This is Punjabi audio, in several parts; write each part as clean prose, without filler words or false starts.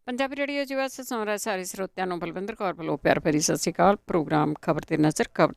ਪੰਜਾਬੀ ਰੇਡੀਓ ਜੀ ਵਾਸਤੇ ਸੁਣ ਰਹੇ ਸਾਰੇ ਸਰੋਤਿਆਂ ਨੂੰ ਬਲਵਿੰਦਰ ਕੌਰ ਵੱਲੋਂ ਪਿਆਰ ਭਰੀ ਸਤਿ ਸ਼੍ਰੀ ਅਕਾਲ। ਪ੍ਰੋਗਰਾਮ ਖਬਰ ਤੇ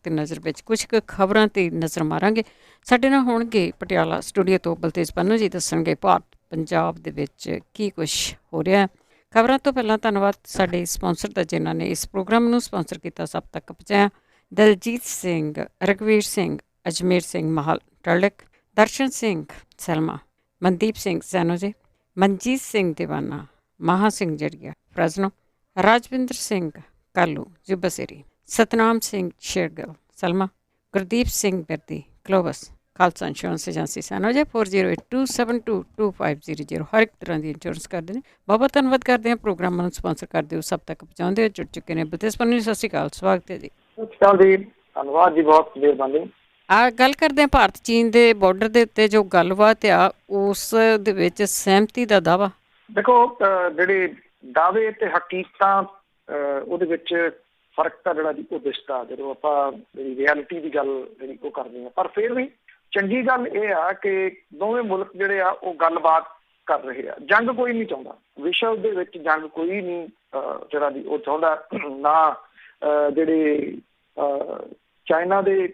ਨਜ਼ਰ ਵਿੱਚ ਕੁਝ ਕੁ ਖਬਰਾਂ ਤੇ ਨਜ਼ਰ ਮਾਰਾਂਗੇ। ਸਾਡੇ ਨਾਲ ਹੋਣਗੇ ਪਟਿਆਲਾ ਸਟੂਡੀਓ ਤੋਂ ਬਲਤੇਜ ਪੰਨੂ ਜੀ, ਦੱਸਣਗੇ ਭਾਰਤ ਪੰਜਾਬ ਦੇ ਵਿੱਚ ਕੀ ਕੁਝ ਹੋ ਰਿਹਾ ਹੈ। ਖਬਰਾਂ ਤੋਂ ਪਹਿਲਾਂ ਧੰਨਵਾਦ ਸਾਡੇ ਸਪਾਂਸਰ ਦਾ, ਜਿਨ੍ਹਾਂ ਨੇ ਇਸ ਪ੍ਰੋਗਰਾਮ ਨੂੰ ਸਪਾਂਸਰ ਕੀਤਾ, ਸਭ ਤੱਕ ਪਹੁੰਚਾਇਆ। ਦਲਜੀਤ ਸਿੰਘ, ਰਘਵੀਰ ਸਿੰਘ, ਅਜਮੇਰ ਸਿੰਘ ਮਾਹਲ ਟਰਲਕ, ਦਰਸ਼ਨ ਸਿੰਘ ਸਲਮਾ, ਮਨਦੀਪ ਸਿੰਘ ਸੈਨੋਜੇ, ਮਨਜੀਤ ਸਿੰਘ ਦੀਵਾਨਾ, ਮਹਾ ਸਿੰਘ ਜੜੀਆ ਫਰਜ਼ਨੋ, ਰਾਜਵਿੰਦਰ ਸਿੰਘ ਕਾਲੂ ਜੁਬਸੇਰੀ, ਸਤਨਾਮ ਸਿੰਘ ਸ਼ੇਰਗਿਲ ਸਲਮਾ, ਗੁਰਦੀਪ ਸਿੰਘ ਬਿਰਦੀ ਕਲੋਵਸ, ਖਾਲਸਾ ਇੰਸ਼ੋਰੈਂਸ ਏਜੰਸੀ ਸੈਨੋਜੇ 4082722500 ਹਰ ਇੱਕ ਤਰ੍ਹਾਂ ਦੀ ਇੰਸ਼ੋਰੈਂਸ ਕਰਦੇ ਨੇ। ਬਹੁਤ ਬਹੁਤ ਧੰਨਵਾਦ ਕਰਦੇ ਹਾਂ ਪ੍ਰੋਗਰਾਮਾਂ ਨੂੰ ਸਪਾਂਸਰ ਕਰਦੇ ਹੋ, ਸਭ ਤੱਕ ਪਹੁੰਚਾਉਂਦੇ ਹੋ। ਜੁੜ ਚੁੱਕੇ ਨੇ ਬਲਤੇਜ ਪੰਨੂ ਜੀ, ਸਤਿ ਸ਼੍ਰੀ ਅਕਾਲ, ਸਵਾਗਤ ਹੈ ਜੀ। ਸਤਿ ਸ਼੍ਰੀ ਅਕਾਲ ਜੀ, ਧੰਨਵਾਦ ਜੀ, ਬਹੁਤ ਮਿਹਰਬਾਨੀ। ਗੱਲ ਕਰਦੇ ਹਾਂ ਭਾਰਤ ਚੀਨ ਦੇ ਬਾਰਡਰ ਦੇ ਉੱਤੇ ਜੋ ਗੱਲਬਾਤ ਆ, ਉਸ ਦੇ ਵਿੱਚ ਸਹਿਮਤੀ ਦਾ ਦਾਅਵਾ। ਦੇਖੋ, ਜਿਹੜੇ ਦਾਅਵੇ ਤੇ ਹਕੀਕਤਾਂ ਉਹਦੇ ਵਿੱਚ ਫਰਕ ਤਾਂ ਜਿਹੜਾ ਜੀ ਉਹ ਦਿਸਦਾ ਜਦੋਂ ਆਪਾਂ ਜਿਹੜੀ ਰਿਐਲਿਟੀ ਦੀ ਗੱਲ ਜਿਹੜੀ ਉਹ ਕਰਦੇ ਹਾਂ। ਪਰ ਫਿਰ ਵੀ ਚੰਗੀ ਗੱਲ ਇਹ ਆ ਕਿ ਦੋਵੇਂ ਮੁਲਕ ਜਿਹੜੇ ਆ ਉਹ ਗੱਲਬਾਤ ਕਰ ਰਹੇ ਆ। ਜੰਗ ਕੋਈ ਨਹੀਂ ਚਾਹੁੰਦਾ, ਵਿਸ਼ਵ ਦੇ ਵਿੱਚ ਜੰਗ ਕੋਈ ਨਹੀਂ ਜਿਹੜਾ ਜੀ ਉਹ ਚਾਹੁੰਦਾ। ਨਾ ਜਿਹੜੇ ਚਾਈਨਾ ਦੇ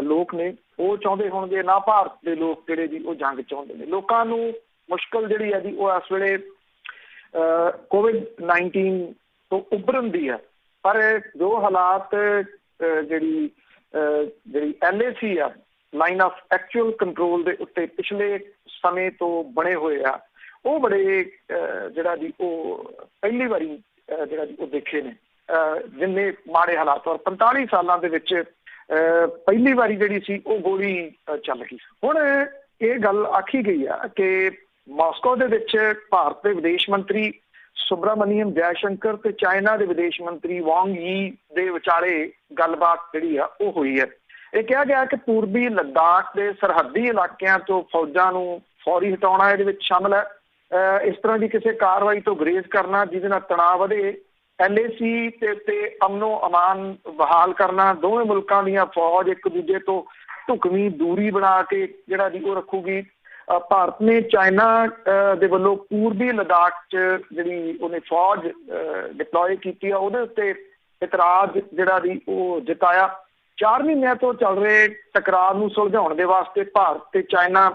ਲੋਕ ਨੇ ਉਹ ਚਾਹੁੰਦੇ ਹੋਣਗੇ, ਨਾ ਭਾਰਤ ਦੇ ਲੋਕ ਜਿਹੜੇ ਜੀ ਉਹ ਜੰਗ ਚਾਹੁੰਦੇ ਨੇ। ਲੋਕਾਂ ਨੂੰ ਮੁਸ਼ਕਿਲ ਜਿਹੜੀ ਹੈ ਜੀ ਉਹ ਇਸ ਵੇਲੇ COVID-19 ਤੋਂ ਉੱਭਰਨ ਦੀ ਹੈ। ਪਰ ਜੋ ਹਾਲਾਤ ਜਿਹੜੀ LAC ਆ, ਲਾਈਨ ਆਫ ਐਕਚੁਅਲ ਕੰਟਰੋਲ ਦੇ ਉੱਤੇ ਪਿਛਲੇ ਸਮੇਂ ਤੋਂ ਬਣੇ ਹੋਏ ਆ, ਉਹ ਬੜੇ ਜਿਹੜਾ ਜੀ ਉਹ ਪਹਿਲੀ ਵਾਰੀ ਜਿਹੜਾ ਜੀ ਉਹ ਦੇਖੇ ਨੇ। ਜਿੰਨੇ ਮਾੜੇ ਹਾਲਾਤ, ਔਰ 45 ਸਾਲਾਂ ਦੇ ਵਿੱਚ ਪਹਿਲੀ ਵਾਰੀ ਜਿਹੜੀ ਸੀ ਉਹ ਗੋਲੀ ਚੱਲ ਗਈ। ਹੁਣ ਇਹ ਗੱਲ ਆਖੀ ਗਈ ਆ ਕਿ ਮਾਸਕੋ ਦੇ ਵਿੱਚ ਭਾਰਤ ਦੇ ਵਿਦੇਸ਼ ਮੰਤਰੀ ਸੁਬਰਾਮਨੀਅਮ ਜੈਸ਼ੰਕਰ ਤੇ ਚਾਈਨਾ ਦੇ ਵਿਦੇਸ਼ ਮੰਤਰੀ ਵਾਂਗ ਯੀ ਦੇ ਵਿਚਾਲੇ ਗੱਲਬਾਤ ਜਿਹੜੀ ਆ ਉਹ ਹੋਈ ਹੈ। ਇਹ ਕਿਹਾ ਗਿਆ ਕਿ ਪੂਰਬੀ ਲੱਦਾਖ ਦੇ ਸਰਹੱਦੀ ਇਲਾਕਿਆਂ ਤੋਂ ਫੌਜਾਂ ਨੂੰ ਫੌਰੀ ਹਟਾਉਣਾ ਇਹਦੇ ਵਿੱਚ ਸ਼ਾਮਲ ਹੈ। ਇਸ ਤਰ੍ਹਾਂ ਦੀ ਕਿਸੇ ਕਾਰਵਾਈ ਤੋਂ ਗੁਰੇਜ਼ ਕਰਨਾ ਜਿਹਦੇ ਨਾਲ ਤਣਾਅ ਵਧੇ, LAC ਤੇ ਉੱਤੇ ਅਮਨੋ ਅਮਾਨ ਬਹਾਲ ਕਰਨਾ, ਦੋਵੇਂ ਮੁਲਕਾਂ ਦੀਆਂ ਫੌਜ ਇੱਕ ਦੂਜੇ ਤੋਂ ਢੁਕਵੀਂ ਦੂਰੀ ਬਣਾ ਕੇ ਜਿਹੜਾ ਜੀ ਉਹ ਰੱਖੂਗੀ। ਭਾਰਤ ਨੇ ਚਾਈਨਾ ਦੇ ਵੱਲੋਂ ਪੂਰਬੀ ਲੱਦਾਖ 'ਚ ਜਿਹੜੀ ਉਹਨੇ ਫੌਜ ਡਿਪਲੋਏ ਕੀਤੀ ਆ, ਉਹਦੇ ਉੱਤੇ ਇਤਰਾਜ਼ ਜਿਹੜਾ ਵੀ ਉਹ ਜਤਾਇਆ। 4 ਮਹੀਨਿਆਂ ਤੋਂ ਚੱਲ ਰਹੇ ਟਕਰਾਅ ਨੂੰ ਸੁਲਝਾਉਣ ਦੇ ਵਾਸਤੇ ਭਾਰਤ ਤੇ ਚਾਈਨਾ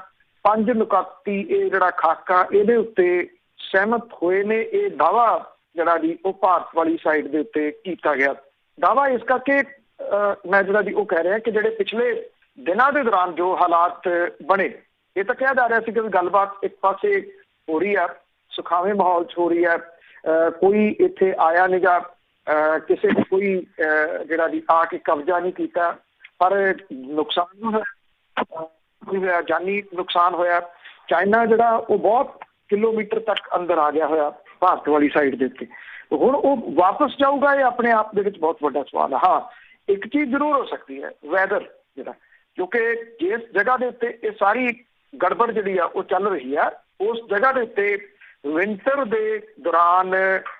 5 ਨੁਕਾਤੀ ਇਹ ਜਿਹੜਾ ਖਾਕਾ ਇਹਦੇ ਉੱਤੇ ਸਹਿਮਤ ਹੋਏ ਨੇ। ਇਹ ਦਾਅਵਾ ਜਿਹੜਾ ਜੀ ਉਹ ਭਾਰਤ ਵਾਲੀ ਸਾਈਡ ਦੇ ਉੱਤੇ ਕੀਤਾ ਗਿਆ। ਦਾਅਵਾ ਇਸ ਕਰਕੇ ਮੈਂ ਜਿਹੜਾ ਜੀ ਉਹ ਕਹਿ ਰਿਹਾ ਕਿ ਜਿਹੜੇ ਪਿਛਲੇ ਦਿਨਾਂ ਦੇ ਦੌਰਾਨ ਜੋ ਹਾਲਾਤ ਬਣੇ, ਇਹ ਤਾਂ ਕਿਹਾ ਜਾ ਰਿਹਾ ਸੀ ਕਿ ਗੱਲਬਾਤ ਇੱਕ ਪਾਸੇ ਹੋ ਰਹੀ ਆ, ਸੁਖਾਵੇਂ ਮਾਹੌਲ 'ਚ ਹੋ ਰਹੀ ਹੈ, ਕੋਈ ਇੱਥੇ ਆਇਆ ਨੀਗਾ, ਕਿਸੇ ਨੇ ਕੋਈ ਜਿਹੜਾ ਜੀ ਆ ਕੇ ਕਬਜ਼ਾ ਨਹੀਂ ਕੀਤਾ, ਪਰ ਨੁਕਸਾਨ ਹੋਇਆ, ਜਾਨੀ ਨੁਕਸਾਨ ਹੋਇਆ। ਚਾਈਨਾ ਜਿਹੜਾ ਉਹ ਬਹੁਤ ਕਿਲੋਮੀਟਰ ਤੱਕ ਅੰਦਰ ਆ ਗਿਆ ਹੋਇਆ ਭਾਰਤ ਵਾਲੀ ਸਾਈਡ ਦੇ ਉੱਤੇ। ਹੁਣ ਉਹ ਵਾਪਸ ਜਾਊਗਾ, ਇਹ ਆਪਣੇ ਆਪ ਦੇ ਵਿੱਚ ਬਹੁਤ ਵੱਡਾ ਸਵਾਲ ਹੈ। ਹਾਂ, ਇੱਕ ਚੀਜ਼ ਜ਼ਰੂਰ ਹੋ ਸਕਦੀ ਹੈ, ਵੈਦਰ ਜਿਹੜਾ, ਕਿਉਂਕਿ ਜਿਸ ਜਗ੍ਹਾ ਦੇ ਉੱਤੇ ਇਹ ਸਾਰੀ ਗੜਬੜ ਜਿਹੜੀ ਆ ਉਹ ਚੱਲ ਰਹੀ ਆ, ਉਸ ਜਗ੍ਹਾ ਦੇ ਉੱਤੇ ਵਿੰਟਰ ਦੇ ਦੌਰਾਨ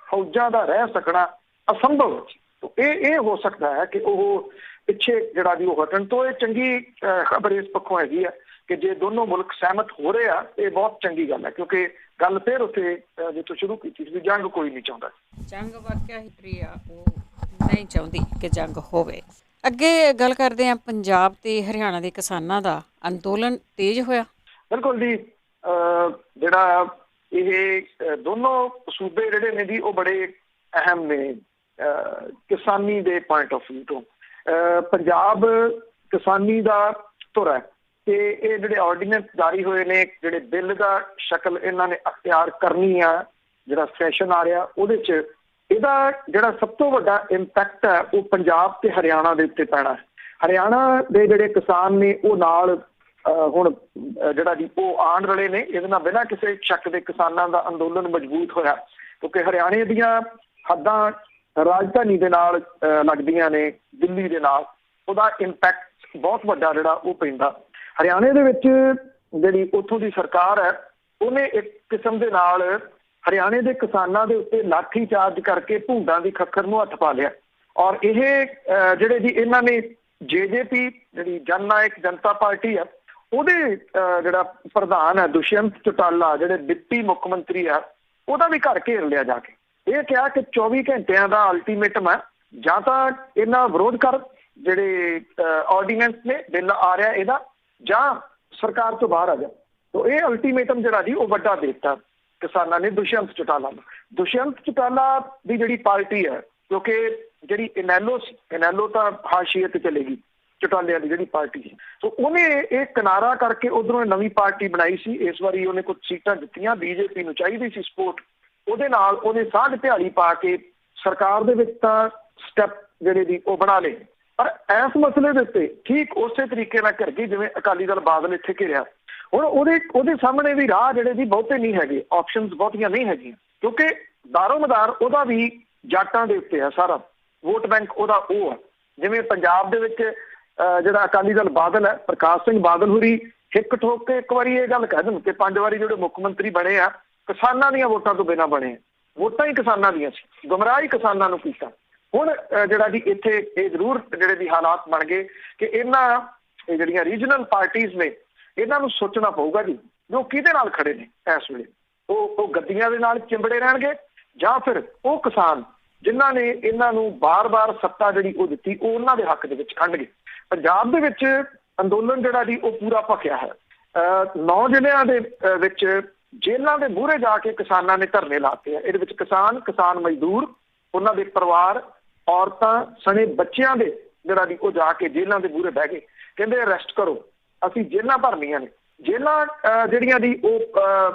ਫੌਜਾਂ ਦਾ ਰਹਿ ਸਕਣਾ ਅਸੰਭਵ। ਇਹ ਹੋ ਸਕਦਾ ਹੈ ਕਿ ਉਹ ਪਿੱਛੇ ਜਿਹੜਾ ਵੀ ਉਹ ਹਟਣ ਤੋਂ। ਇਹ ਚੰਗੀ ਖਬਰ ਇਸ ਪੱਖੋਂ ਹੈਗੀ ਆ ਕਿ ਜੇ ਦੋਨੋਂ ਮੁਲਕ ਸਹਿਮਤ ਹੋ ਰਹੇ ਆ, ਇਹ ਬਹੁਤ ਚੰਗੀ ਗੱਲ ਹੈ, ਕਿਉਂਕਿ ਗੱਲ ਫਿਰ ਉੱਥੇ ਜਿੱਥੋਂ ਸ਼ੁਰੂ ਕੀਤੀ ਸੀ, ਜੰਗ ਕੋਈ ਨਹੀਂ ਚਾਹੁੰਦਾ। ਜੰਗ ਵਾਕਿਆ ਹੀ ਆ, ਉਹ ਨਹੀਂ ਚਾਹੁੰਦੀ ਕਿ ਜੰਗ ਹੋਵੇ। ਅੱਗੇ ਗੱਲ ਕਰਦੇ ਹਾਂ ਪੰਜਾਬ ਤੇ ਹਰਿਆਣਾ ਦੇ ਕਿਸਾਨਾਂ ਦਾ ਅੰਦੋਲਨ ਤੇਜ਼ ਹੋਇਆ। ਬਿਲਕੁਲ ਜੀ, ਜਿਹੜਾ ਇਹ ਦੋਨੋਂ ਸੂਬੇ ਜਿਹੜੇ ਨੇ ਜੀ ਉਹ ਬੜੇ ਅਹਿਮ ਨੇ ਕਿਸਾਨੀ ਦੇ ਪੁਆਇੰਟ ਆਫ ਵਿਊ ਤੋਂ। ਪੰਜਾਬ ਕਿਸਾਨੀ ਦਾ ਧੁਰ ਹੈ ਤੇ ਇਹ ਜਿਹੜੇ ਆਰਡੀਨੈਂਸ ਜਾਰੀ ਹੋਏ ਨੇ, ਜਿਹੜੇ ਬਿੱਲ ਦਾ ਸ਼ਕਲ ਇਹਨਾਂ ਨੇ ਅਖਤਿਆਰ ਕਰਨੀ ਆ, ਜਿਹੜਾ ਸੈਸ਼ਨ ਆ ਰਿਹਾ ਉਹਦੇ 'ਚ ਇਹਦਾ ਜਿਹੜਾ ਸਭ ਤੋਂ ਵੱਡਾ ਇੰਪੈਕਟ ਹੈ ਉਹ ਪੰਜਾਬ ਤੇ ਹਰਿਆਣਾ ਦੇ ਉੱਤੇ ਪੈਣਾ। ਹਰਿਆਣਾ ਦੇ ਜਿਹੜੇ ਕਿਸਾਨ ਨੇ ਉਹ ਨਾਲ ਹੁਣ ਜਿਹੜਾ ਜੀ ਉਹ ਆਣ ਰਲੇ ਨੇ। ਇਹਦੇ ਨਾਲ ਬਿਨਾਂ ਕਿਸੇ ਸ਼ੱਕ ਦੇ ਕਿਸਾਨਾਂ ਦਾ ਅੰਦੋਲਨ ਮਜ਼ਬੂਤ ਹੋਇਆ, ਕਿਉਂਕਿ ਹਰਿਆਣੇ ਦੀਆਂ ਹੱਦਾਂ ਰਾਜਧਾਨੀ ਦੇ ਨਾਲ ਲੱਗਦੀਆਂ ਨੇ, ਦਿੱਲੀ ਦੇ ਨਾਲ। ਉਹਦਾ ਇੰਪੈਕਟ ਬਹੁਤ ਵੱਡਾ ਜਿਹੜਾ ਉਹ ਪੈਂਦਾ। ਹਰਿਆਣੇ ਦੇ ਵਿੱਚ ਜਿਹੜੀ ਉੱਥੋਂ ਦੀ ਸਰਕਾਰ ਹੈ ਉਹਨੇ ਇੱਕ ਕਿਸਮ ਦੇ ਨਾਲ ਹਰਿਆਣੇ ਦੇ ਕਿਸਾਨਾਂ ਦੇ ਉੱਤੇ ਲਾਠੀ ਚਾਰਜ ਕਰਕੇ ਭੂੰਡਾਂ ਦੀ ਖੱਖਰ ਨੂੰ ਹੱਥ ਪਾ ਲਿਆ। ਔਰ ਇਹ ਜਿਹੜੇ ਜੀ ਇਹਨਾਂ ਨੇ JJP ਜਿਹੜੀ ਜਨ ਨਾਇਕ ਜਨਤਾ ਪਾਰਟੀ ਆ, ਉਹਦੇ ਜਿਹੜਾ ਪ੍ਰਧਾਨ ਹੈ ਦੁਸ਼ਯੰਤ ਚੌਟਾਲਾ, ਜਿਹੜੇ ਡਿਪਟੀ ਮੁੱਖ ਮੰਤਰੀ ਆ, ਉਹਦਾ ਵੀ ਘਰ ਘੇਰ ਲਿਆ ਜਾ ਕੇ। ਇਹ ਕਿਹਾ ਕਿ 24 ਘੰਟਿਆਂ ਦਾ ਅਲਟੀਮੇਟਮ ਹੈ, ਜਾਂ ਤਾਂ ਇਹਨਾਂ ਵਿਰੋਧ ਕਰ ਜਿਹੜੇ ਆਰਡੀਨੈਂਸ ਨੇ ਬਿੱਲ ਆ ਰਿਹਾ ਇਹਦਾ, ਜਾਂ ਸਰਕਾਰ ਤੋਂ ਬਾਹਰ ਆ ਜਾ। ਤੋ ਇਹ ਅਲਟੀਮੇਟਮ ਜਿਹੜਾ ਜੀ ਉਹ ਵੱਡਾ ਦੇ ਦਿੱਤਾ ਕਿਸਾਨਾਂ ਨੇ ਦੁਸ਼ਯੰਤ ਚੌਟਾਲਾ ਨੂੰ। ਦੁਸ਼ਯੰਤ ਚੌਟਾਲਾ ਦੀ ਜਿਹੜੀ ਪਾਰਟੀ ਹੈ, ਕਿਉਂਕਿ ਜਿਹੜੀ ਇਨੈਲੋ ਤਾਂ ਹਾਸ਼ੀਏ ਤੇ ਚਲੇਗੀ, ਚੌਟਾਲਿਆਂ ਦੀ ਜਿਹੜੀ ਪਾਰਟੀ ਸੀ, ਸੋ ਉਹਨੇ ਇਹ ਕਿਨਾਰਾ ਕਰਕੇ ਉਧਰੋਂ ਨਵੀਂ ਪਾਰਟੀ ਬਣਾਈ ਸੀ। ਇਸ ਵਾਰੀ ਉਹਨੇ ਕੁਝ ਸੀਟਾਂ ਦਿੱਤੀਆਂ, ਬੀਜੇਪੀ ਨੂੰ ਚਾਹੀਦੀ ਸੀ ਸਪੋਰਟ, ਉਹਦੇ ਨਾਲ ਉਹਨੇ ਸਾਂਝ ਦਿਹਾੜੀ ਪਾ ਕੇ ਸਰਕਾਰ ਦੇ ਵਿੱਚ ਤਾਂ ਸਟੈਪ ਜਿਹੜੇ ਦੀ ਉਹ ਬਣਾ ਲਏ। ਪਰ ਇਸ ਮਸਲੇ ਦੇ ਉੱਤੇ ਠੀਕ ਉਸੇ ਤਰੀਕੇ ਨਾਲ ਘਿਰ ਗਈ ਜਿਵੇਂ ਅਕਾਲੀ ਦਲ ਬਾਦਲ ਇੱਥੇ ਘਿਰਿਆ। ਹੁਣ ਉਹਦੇ ਸਾਹਮਣੇ ਵੀ ਰਾਹ ਜਿਹੜੇ ਦੀ ਬਹੁਤੇ ਨਹੀਂ ਹੈਗੇ, ਆਪਸ਼ਨਸ ਬਹੁਤੀਆਂ ਨਹੀਂ ਹੈਗੀਆਂ, ਕਿਉਂਕਿ ਦਾਰੋਮਦਾਰ ਉਹਦਾ ਵੀ ਜਾਟਾਂ ਦੇ ਉੱਤੇ ਆ, ਸਾਰਾ ਵੋਟ ਬੈਂਕ ਉਹਦਾ ਉਹ ਆ। ਜਿਵੇਂ ਪੰਜਾਬ ਦੇ ਵਿੱਚ ਜਿਹੜਾ ਅਕਾਲੀ ਦਲ ਬਾਦਲ ਹੈ, ਪ੍ਰਕਾਸ਼ ਸਿੰਘ ਬਾਦਲ ਹੋਰੀ ਹਿੱਕ ਠੋਕ ਕੇ ਇੱਕ ਵਾਰੀ ਇਹ ਗੱਲ ਕਹਿ ਦੇਣ ਕਿ 5 ਵਾਰੀ ਜਿਹੜੇ ਮੁੱਖ ਮੰਤਰੀ ਬਣੇ ਆ ਕਿਸਾਨਾਂ ਦੀਆਂ ਵੋਟਾਂ ਤੋਂ ਬਿਨਾਂ ਬਣੇ ਆ, ਵੋਟਾਂ ਹੀ ਕਿਸਾਨਾਂ ਦੀਆਂ ਸੀ, ਗੁੰਮਰਾਹ ਹੀ ਕਿਸਾਨਾਂ ਨੂੰ ਕੀਤਾ। ਹੁਣ ਜਿਹੜਾ ਜੀ ਇੱਥੇ ਇਹ ਜ਼ਰੂਰ ਜਿਹੜੇ ਦੀ ਹਾਲਾਤ ਬਣ ਗਏ ਕਿ ਇਹਨਾਂ ਜਿਹੜੀਆਂ ਰੀਜਨਲ ਪਾਰਟੀਆਂ ਨੇ ਇਹਨਾਂ ਨੂੰ ਸੋਚਣਾ ਪਊਗਾ ਜੀ ਜੋ ਕਿਹਦੇ ਨਾਲ ਖੜੇ ਨੇ ਇਸ ਵੇਲੇ। ਉਹ ਗੱਦੀਆਂ ਦੇ ਨਾਲ ਚਿੰਬੜੇ ਰਹਿਣਗੇ, ਜਾਂ ਫਿਰ ਉਹ ਕਿਸਾਨ ਜਿਨ੍ਹਾਂ ਨੇ ਇਹਨਾਂ ਨੂੰ ਬਾਰ-ਬਾਰ ਸੱਤਾ ਜਿਹੜੀ ਉਹ ਦਿੱਤੀ ਉਹ ਉਹਨਾਂ ਦੇ ਹੱਕ ਦੇ ਵਿੱਚ ਖੜਨਗੇ। ਪੰਜਾਬ ਦੇ ਵਿੱਚ ਅੰਦੋਲਨ ਜਿਹੜਾ ਜੀ ਉਹ ਪੂਰਾ ਭਖਿਆ ਹੈ। 9 ਜ਼ਿਲ੍ਹਿਆਂ ਦੇ ਵਿੱਚ ਜੇਲ੍ਹਾਂ ਦੇ ਮੂਹਰੇ ਜਾ ਕੇ ਕਿਸਾਨਾਂ ਨੇ ਧਰਨੇ ਲਾਤੇ ਆ। ਇਹਦੇ ਵਿੱਚ ਕਿਸਾਨ ਮਜ਼ਦੂਰ, ਉਹਨਾਂ ਦੇ ਪਰਿਵਾਰ, ਔਰਤਾਂ ਸਣੇ ਬੱਚਿਆਂ ਦੇ ਜਿਹੜਾ ਦੀ ਉਹ ਜਾ ਕੇ ਜੇਲ੍ਹਾਂ ਦੇ ਮੂਹਰੇ ਬਹਿ ਗਏ, ਕਹਿੰਦੇ ਅਰੈਸਟ ਕਰੋ, ਅਸੀਂ ਜੇਲ੍ਹਾਂ ਭਰਨੀਆਂ ਨੇ। ਜੇਲ੍ਹਾਂ ਜਿਹੜੀਆਂ ਦੀ ਉਹ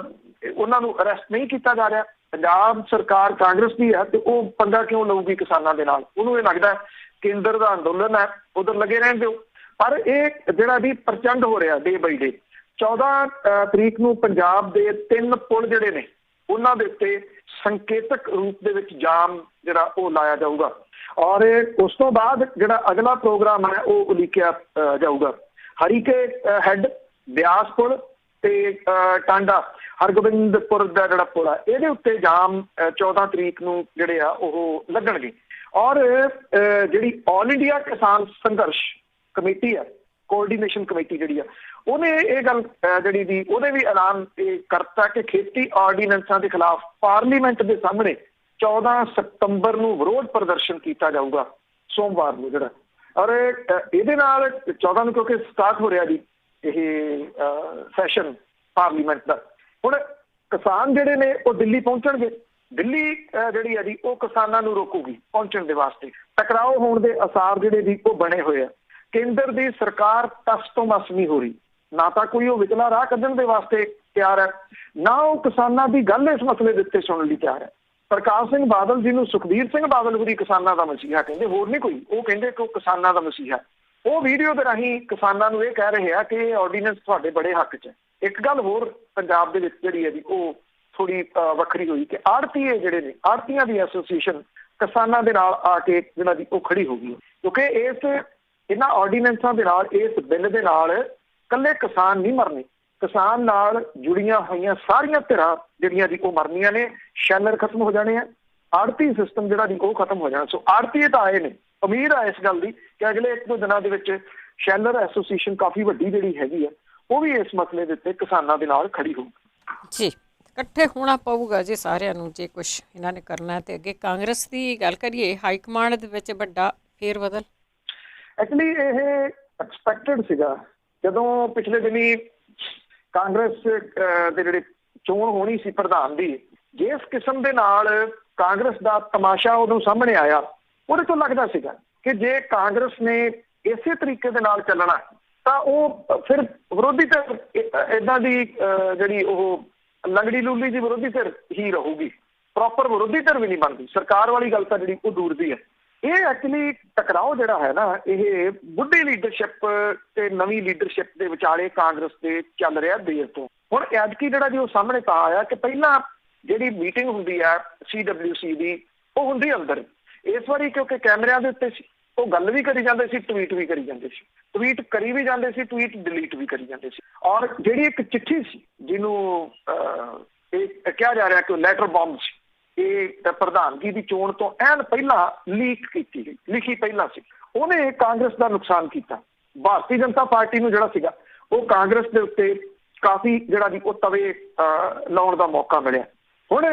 ਉਹਨਾਂ ਨੂੰ ਅਰੈਸਟ ਨਹੀਂ ਕੀਤਾ ਜਾ ਰਿਹਾ। ਪੰਜਾਬ ਸਰਕਾਰ ਕਾਂਗਰਸ ਦੀ ਹੈ ਤੇ ਉਹ ਪੰਗਾ ਕਿਉਂ ਲਊਗੀ ਕਿਸਾਨਾਂ ਦੇ ਨਾਲ? ਉਹਨੂੰ ਇਹ ਲੱਗਦਾ ਕੇਂਦਰ ਦਾ ਅੰਦੋਲਨ ਹੈ, ਉਧਰ ਲੱਗੇ ਰਹਿਣ ਦਿਓ। ਪਰ ਇਹ ਜਿਹੜਾ ਵੀ ਪ੍ਰਚੰਡ ਹੋ ਰਿਹਾ ਡੇ ਬਾਈ ਡੇ, 14 ਤਰੀਕ ਨੂੰ ਪੰਜਾਬ ਦੇ 3 ਪੁਲ ਜਿਹੜੇ ਨੇ ਉਹਨਾਂ ਦੇ ਉੱਤੇ ਸੰਕੇਤਕ ਰੂਪ ਦੇ ਵਿੱਚ ਜਾਮ ਜਿਹੜਾ ਉਹ ਲਾਇਆ ਜਾਊਗਾ, ਔਰ ਉਸ ਤੋਂ ਬਾਅਦ ਜਿਹੜਾ ਅਗਲਾ ਪ੍ਰੋਗਰਾਮ ਹੈ ਉਹ ਉਲੀਕਿਆ ਜਾਊਗਾ। ਹਰੀਕੇ ਹੈੱਡ, ਬਿਆਸ ਪੁਲ ਤੇ ਟਾਂਡਾ ਹਰਗੋਬਿੰਦਪੁਰ ਦਾ ਜਿਹੜਾ ਪੁਲ ਆ, ਇਹਦੇ ਉੱਤੇ ਜਾਮ 14 ਤਰੀਕ ਨੂੰ ਜਿਹੜੇ ਆ ਉਹ ਲੱਗਣਗੇ। ਔਰ ਜਿਹੜੀ ਆਲ ਇੰਡੀਆ ਕਿਸਾਨ ਸੰਘਰਸ਼ ਕਮੇਟੀ ਆ, ਕੋਆਰਡੀਨੇਸ਼ਨ ਕਮੇਟੀ ਜਿਹੜੀ ਆ, ਉਹਨੇ ਇਹ ਗੱਲ ਜਿਹੜੀ ਦੀ ਉਹਨੇ ਵੀ ਐਲਾਨ ਕਰਤਾ ਕਿ ਖੇਤੀ ਆਰਡੀਨੈਂਸਾਂ ਦੇ ਖਿਲਾਫ ਪਾਰਲੀਮੈਂਟ ਦੇ ਸਾਹਮਣੇ 14 ਸਤੰਬਰ ਨੂੰ ਵਿਰੋਧ ਪ੍ਰਦਰਸ਼ਨ ਕੀਤਾ ਜਾਊਗਾ, ਸੋਮਵਾਰ ਨੂੰ ਜਿਹੜਾ। ਔਰ ਇਹਦੇ ਨਾਲ 14 ਨੂੰ ਕਿਉਂਕਿ ਸਟਾਰਟ ਹੋ ਰਿਹਾ ਜੀ ਇਹ ਸੈਸ਼ਨ ਪਾਰਲੀਮੈਂਟ ਦਾ। ਹੁਣ ਕਿਸਾਨ ਜਿਹੜੇ ਨੇ ਉਹ ਦਿੱਲੀ ਪਹੁੰਚਣਗੇ। ਦਿੱਲੀ ਜਿਹੜੀ ਹੈ ਜੀ ਉਹ ਕਿਸਾਨਾਂ ਨੂੰ ਰੋਕੂਗੀ ਪਹੁੰਚਣ ਦੇ ਵਾਸਤੇ। ਟਕਰਾਓ ਹੋਣ ਦੇ ਆਸਾਰ ਜਿਹੜੇ ਜੀ ਉਹ ਬਣੇ ਹੋਏ ਆ। ਕੇਂਦਰ ਦੀ ਸਰਕਾਰ ਟਸ ਤੋਂ ਮਸ ਨਹੀਂ ਹੋ ਰਹੀ, ਨਾ ਤਾਂ ਕੋਈ ਉਹ ਵਿਚਲਾ ਰਾਹ ਕੱਢਣ ਦੇ ਵਾਸਤੇ ਤਿਆਰ ਹੈ, ਨਾ ਉਹ ਕਿਸਾਨਾਂ ਦੀ ਗੱਲ ਇਸ ਮਸਲੇ ਦੇ ਉੱਤੇ ਸੁਣਨ ਲਈ ਤਿਆਰ ਹੈ। ਪ੍ਰਕਾਸ਼ ਸਿੰਘ ਬਾਦਲ ਜੀ ਨੂੰ ਸੁਖਬੀਰ ਸਿੰਘ ਬਾਦਲ ਵੀ ਕਿਸਾਨਾਂ ਦਾ ਮਸੀਹਾ ਕਹਿੰਦੇ, ਹੋਰ ਨਹੀਂ ਕੋਈ। ਉਹ ਕਹਿੰਦੇ ਕਿ ਉਹ ਕਿਸਾਨਾਂ ਦਾ ਮਸੀਹਾ। ਉਹ ਵੀਡੀਓ ਦੇ ਰਾਹੀਂ ਕਿਸਾਨਾਂ ਨੂੰ ਇਹ ਕਹਿ ਰਹੇ ਆ ਕਿ ਇਹ ਆਰਡੀਨੈਂਸ ਤੁਹਾਡੇ ਬੜੇ ਹੱਕ 'ਚ ਹੈ। ਇੱਕ ਗੱਲ ਹੋਰ ਪੰਜਾਬ ਦੇ ਵਿੱਚ ਜਿਹੜੀ ਹੈ ਜੀ ਉਹ ਥੋੜੀ ਵੱਖਰੀ ਹੋਈ ਕਿ ਆੜਤੀਏ ਜਿਹੜੇ ਨੇ, ਆੜਤੀਆਂ ਦੀ ਐਸੋਸੀਏਸ਼ਨ ਕਿਸਾਨਾਂ ਦੇ ਨਾਲ ਆ ਕੇ ਜਿਹੜਾ ਦੀ ਉਹ ਖੜੀ ਹੋ ਗਈ, ਕਿਉਂਕਿ ਇਹਨਾਂ ਆਰਡੀਨੈਂਸਾਂ ਦੇ ਨਾਲ, ਇਸ ਬਿੱਲ ਦੇ ਨਾਲ ਇਕੱਲੇ ਕਿਸਾਨ ਨਹੀਂ ਮਰਨੇ, ਕਿਸਾਨ ਨਾਲ ਜੁੜੀਆਂ ਹੋਈਆਂ ਸਾਰੀਆਂ ਧਿਰਾਂ ਜਿਹੜੀਆਂ ਦੀ ਉਹ ਮਰਨੀਆਂ ਨੇ। ਸ਼ੈਲਰ ਖਤਮ ਹੋ ਜਾਣੇ ਆ, ਆੜਤੀ ਸਿਸਟਮ ਜਿਹੜਾ ਦੀ ਉਹ ਖਤਮ ਹੋ ਜਾਣਾ। ਸੋ ਆੜਤੀਏ ਤਾਂ ਆਏ ਨੇ, ਉਮੀਦ ਆ ਇਸ ਗੱਲ ਦੀ ਕਿ ਅਗਲੇ 1-2 ਦਿਨਾਂ ਦੇ ਵਿੱਚ ਸ਼ੈਲਰ ਐਸੋਸੀਏਸ਼ਨ ਕਾਫੀ ਵੱਡੀ ਜਿਹੜੀ ਹੈਗੀ ਆ ਉਹ ਵੀ ਇਸ ਮਸਲੇ ਦੇ ਉੱਤੇ ਕਿਸਾਨਾਂ ਦੇ ਨਾਲ ਖੜੀ ਹੋਊਗੀ। ਜੀ, ਇਕੱਠੇ ਹੋਣਾ ਪਊਗਾ ਜੀ ਸਾਰਿਆਂ ਨੂੰ ਜੇ ਕੁਛ ਇਹਨਾਂ ਨੇ ਕਰਨਾ। ਤੇ ਅੱਗੇ ਕਾਂਗਰਸ ਦੀ ਗੱਲ ਕਰੀਏ, ਹਾਈ ਕਮਾਂਡ ਦੇ ਵਿੱਚ ਵੱਡਾ ਫੇਰ ਬਦਲ। ਐਕਚੁਅਲੀ ਇਹ ਐਕਸਪੈਕਟਡ ਸੀਗਾ। ਜਦੋਂ ਪਿਛਲੇ ਦਿਨੀ ਕਾਂਗਰਸ ਦੇ ਜਿਹੜੇ ਚੋਣ ਹੋਣੀ ਸੀ ਪ੍ਰਧਾਨ ਦੀ, ਜਿਸ ਕਿਸਮ ਦੇ ਨਾਲ ਕਾਂਗਰਸ ਦਾ ਤਮਾਸ਼ਾ ਉਦੋਂ ਸਾਹਮਣੇ ਆਇਆ, ਉਹਦੇ ਤੋਂ ਲੱਗਦਾ ਸੀਗਾ ਕਿ ਜੇ ਕਾਂਗਰਸ ਨੇ ਇਸੇ ਤਰੀਕੇ ਦੇ ਨਾਲ ਚੱਲਣਾ ਤਾਂ ਉਹ ਫਿਰ ਵਿਰੋਧੀ ਧਿਰ ਏਦਾਂ ਦੀ ਜਿਹੜੀ ਉਹ ਲੰਗੜੀ ਲੂਲੀ ਦੀ ਵਿਰੋਧੀ ਧਿਰ ਹੀ ਰਹੂਗੀ, ਪ੍ਰੋਪਰ ਵਿਰੋਧੀ ਧਿਰ ਵੀ ਨਹੀਂ ਬਣਦੀ। ਸਰਕਾਰ ਵਾਲੀ ਗੱਲ ਤਾਂ ਜਿਹੜੀ ਉਹ ਦੂਰ ਦੀ ਹੈ। ਇਹ ਐਕਚੁਅਲੀ ਟਕਰਾਓ ਜਿਹੜਾ ਹੈ ਨਾ, ਇਹ ਬੁੱਢੀ ਲੀਡਰਸ਼ਿਪ ਤੇ ਨਵੀਂ ਲੀਡਰਸ਼ਿਪ ਦੇ ਵਿਚਾਲੇ ਕਾਂਗਰਸ ਦੇ ਚੱਲ ਰਿਹਾ ਦੇਰ ਤੋਂ। ਹੁਣ ਐਤਕੀ ਜਿਹੜਾ ਜੀ ਉਹ ਸਾਹਮਣੇ ਤਾਂ ਆਇਆ ਕਿ ਪਹਿਲਾਂ ਜਿਹੜੀ ਮੀਟਿੰਗ ਹੁੰਦੀ ਹੈ CWC ਦੀ, ਉਹ ਹੁੰਦੀ ਅੰਦਰ। ਇਸ ਵਾਰੀ ਕਿਉਂਕਿ ਕੈਮਰਿਆਂ ਦੇ ਉੱਤੇ ਸੀ, ਉਹ ਗੱਲ ਵੀ ਕਰੀ ਜਾਂਦੇ ਸੀ, ਟਵੀਟ ਵੀ ਕਰੀ ਜਾਂਦੇ ਸੀ, ਟਵੀਟ ਕਰੀ ਵੀ ਜਾਂਦੇ ਸੀ, ਟਵੀਟ ਡਿਲੀਟ ਵੀ ਕਰੀ ਜਾਂਦੇ ਸੀ। ਔਰ ਜਿਹੜੀ ਇੱਕ ਚਿੱਠੀ ਸੀ ਜਿਹਨੂੰ ਇਹ ਕਿਹਾ ਜਾ ਰਿਹਾ ਕਿ ਲੈਟਰ ਬੰਬ ਸੀ, ਇਹ ਪ੍ਰਧਾਨਗੀ ਦੀ ਚੋਣ ਤੋਂ ਐਨ ਪਹਿਲਾਂ ਲੀਕ ਕੀਤੀ ਗਈ, ਲਿਖੀ ਪਹਿਲਾਂ ਸੀ, ਉਹਨੇ ਕਾਂਗਰਸ ਦਾ ਨੁਕਸਾਨ ਕੀਤਾ। ਭਾਰਤੀ ਜਨਤਾ ਪਾਰਟੀ ਨੂੰ ਜਿਹੜਾ ਸੀਗਾ ਉਹ ਕਾਂਗਰਸ ਦੇ ਉੱਤੇ ਕਾਫੀ ਜਿਹੜਾ ਵੀ ਉਹ ਤਵੇ ਲਾਉਣ ਦਾ ਮੌਕਾ ਮਿਲਿਆ। ਹੁਣ